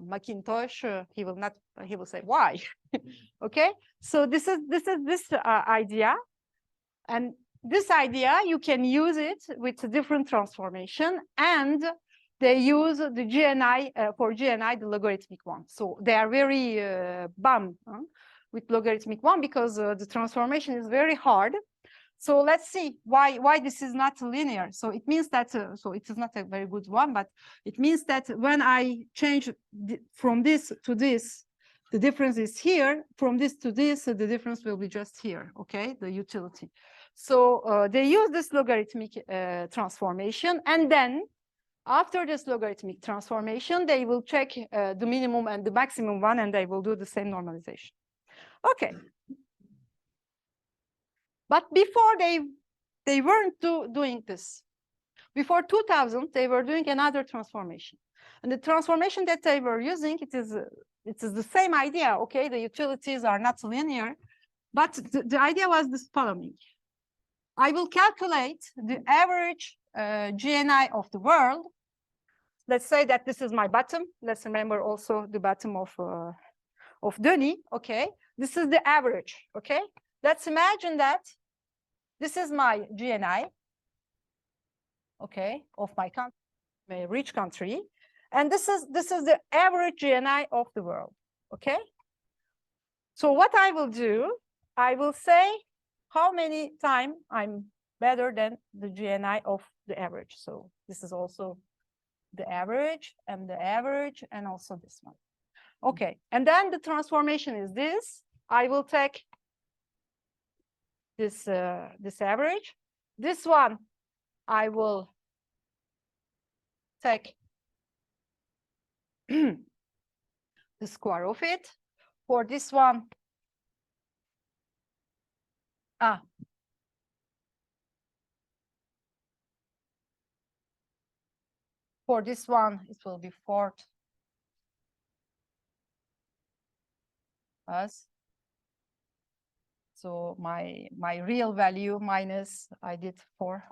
Macintosh, he will say, why? Okay, so this idea. And this idea, you can use it with a different transformation, and they use the GNI, for GNI, the logarithmic one. So they are very bummed with logarithmic one because the transformation is very hard. So let's see why this is not linear. So it means that, so it is not a very good one, but it means that when I change from this to this, the difference is here. From this to this, the difference will be just here, okay, the utility. So they use this logarithmic transformation, and then after this logarithmic transformation, they will check the minimum and the maximum one, and they will do the same normalization. Okay. But before they weren't doing this. Before 2000, they were doing another transformation. And the transformation that they were using, it is the same idea, okay? The utilities are not linear, but the idea was this following. I will calculate the average GNI of the world. Let's say that this is my bottom. Let's remember also the bottom of Denis, okay? This is the average, okay? Let's imagine that this is my GNI, okay, of my country, my rich country, and this is the average GNI of the world, okay? So what I will do, I will say how many times I'm better than the GNI of the average. So this is also the average and also this one. Okay, and then the transformation is this. I will take this average. This one, I will take the square of it. For this one, for this one, it will be 4 as. So my real value minus, I did 4.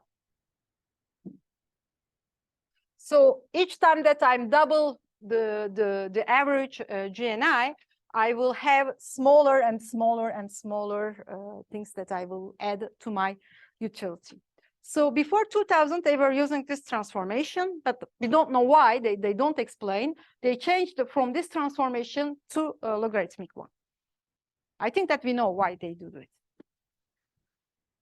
So each time that I'm double the average GNI, I will have smaller and smaller and smaller things that I will add to my utility. So before 2000, they were using this transformation, but we don't know why, they don't explain. They changed from this transformation to a logarithmic one. I think that we know why they do it.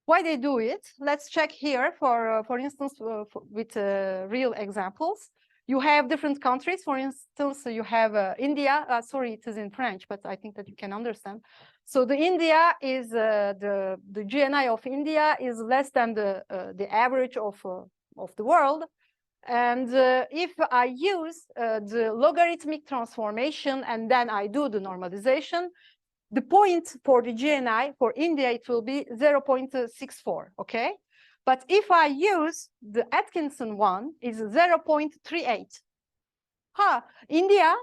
Why they do it? Let's check here for instance, with real examples. You have different countries. For instance, you have India. Sorry, it is in French, but I think that you can understand. So the India is the GNI of India is less than the average of the world. And if I use the logarithmic transformation and then I do the normalization, the point for the GNI for India, it will be 0.64, okay? But if I use the Atkinson one, is 0.38. India,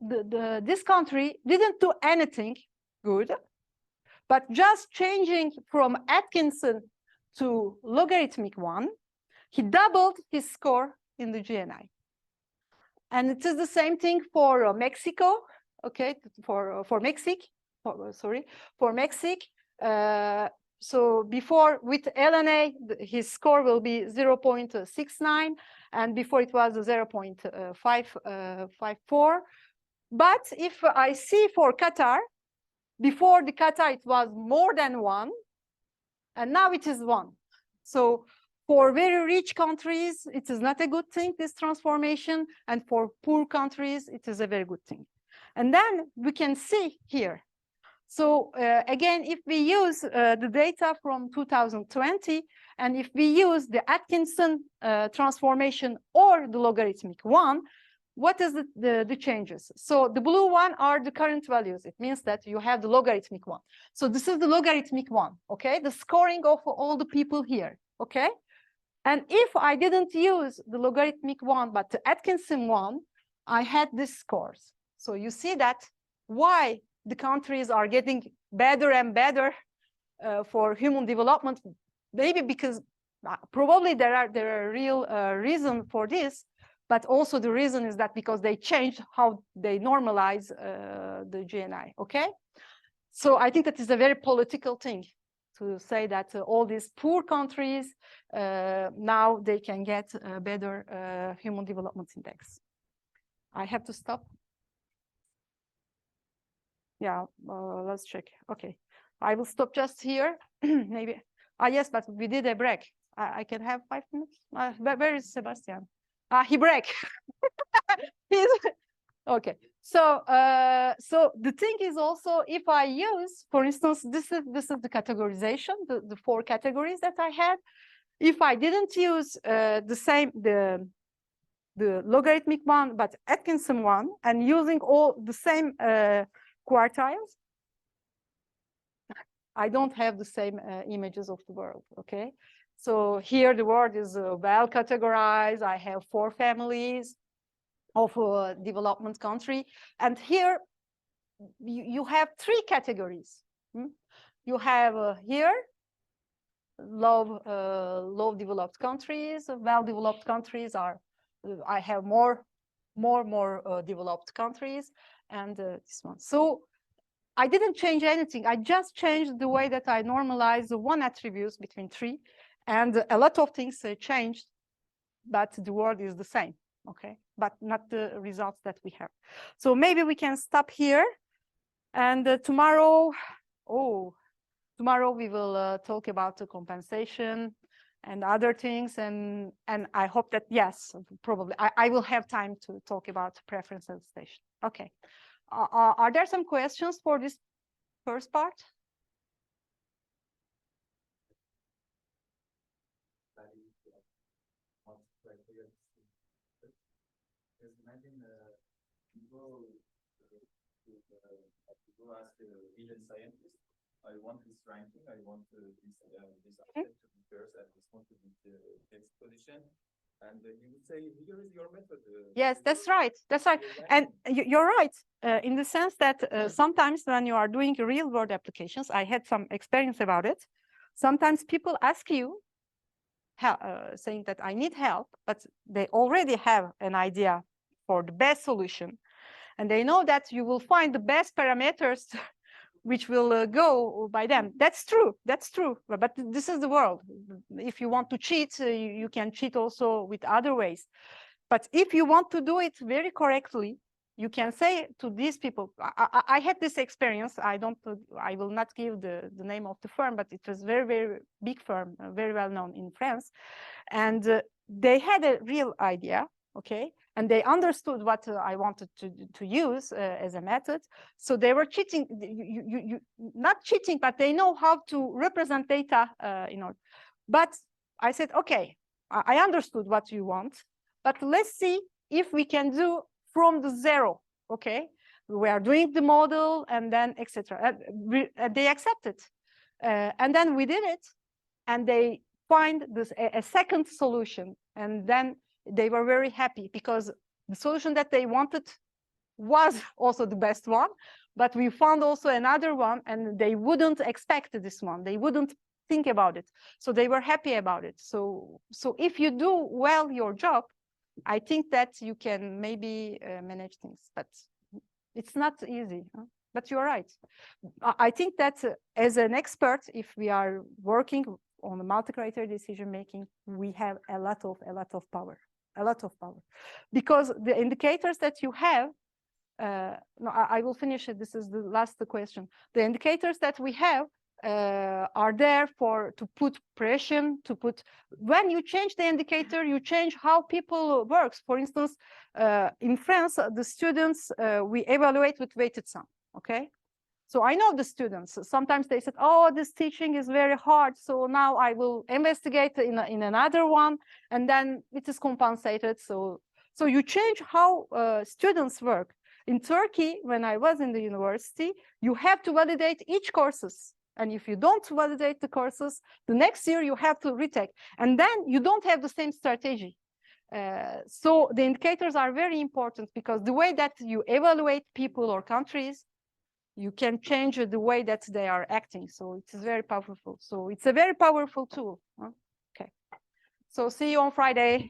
this country didn't do anything good, but just changing from Atkinson to logarithmic one, he doubled his score in the GNI. And it is the same thing for Mexico. Okay, for Mexico, for Mexico. So before with LNA, his score will be 0.69, and before it was 0.54. But if I see for Qatar, before the Qatar it was more than 1, and now it is 1. So for very rich countries, it is not a good thing, this transformation, and for poor countries, it is a very good thing. And then we can see here. So again, if we use the data from 2020, and if we use the Atkinson transformation or the logarithmic one, what is the changes? So the blue one are the current values. It means that you have the logarithmic one. So this is the logarithmic one, okay? The scoring of all the people here, okay? And if I didn't use the logarithmic one, but the Atkinson one, I had these scores. So you see that why the countries are getting better and better for human development, maybe because probably there are real reason for this, but also the reason is that because they changed how they normalize the GNI, okay? So I think that is a very political thing to say that all these poor countries, now they can get a better human development index. I have to stop. Yeah, let's check. Okay, I will stop just here. Maybe. Yes, but we did a break. I can have 5 minutes. Where is Sebastian? He break. He's okay. So, so the thing is also, if I use, for instance, this is the categorization, the 4 categories that I had. If I didn't use the logarithmic one, but Atkinson one, and using all the same quartiles, I don't have the same images of the world, okay? So here the world is well categorized. I have 4 families of a development country. And here you have 3 categories. You have here low developed countries. Well developed countries are, I have more developed countries, and this one. So I didn't change anything. I just changed the way that I normalize the 1 attributes between 3, and a lot of things changed, but the word is the same, okay? But not the results that we have. So maybe we can stop here, and tomorrow we will talk about the compensation and other things, and I hope that, yes, probably I will have time to talk about preference elicitation. Okay. Are there some questions for this first part? Imagine people ask a real scientist, I want this ranking, I want this aspect to be first, I just want to be the best position. And you would say, here is your method. Yes, that's right. That's right. And you're right in the sense that sometimes when you are doing real world applications, I had some experience about it. Sometimes people ask you, saying that I need help, but they already have an idea for the best solution. And they know that you will find the best parameters which will go by them. That's true. That's true. But this is the world. If you want to cheat, you can cheat also with other ways. But if you want to do it very correctly, you can say to these people, I had this experience. I will not give the name of the firm, but it was very, very big firm, very well known in France. And they had a real idea, okay? And they understood what I wanted to use as a method. So they were cheating, not cheating, but they know how to represent data, But I said, okay, I understood what you want, but let's see if we can do from the zero, okay? We are doing the model and then etc. They accepted. And then we did it, and they find this a second solution, and then they were very happy because the solution that they wanted was also the best one, but we found also another one, and they wouldn't expect this one. They wouldn't think about it. So they were happy about it. So if you do well your job, I think that you can maybe manage things, but it's not easy. Huh? But you're right. I think that as an expert, if we are working on the multi-criteria decision making, we have a lot of power, because the indicators that you have. No, I will finish it. This is the last question. The indicators that we have are there to put pressure, when you change the indicator, you change how people works. For instance, in France, the students, we evaluate with weighted sum, okay? So I know the students, sometimes they said, oh, this teaching is very hard, so now I will investigate in another one, and then it is compensated. So you change how students work. In Turkey, when I was in the university, you have to validate each courses. And if you don't validate the courses, the next year you have to retake. And then you don't have the same strategy. So the indicators are very important, because the way that you evaluate people or countries, you can change the way that they are acting. So it is very powerful. So it's a very powerful tool. Huh? Okay. So see you on Friday.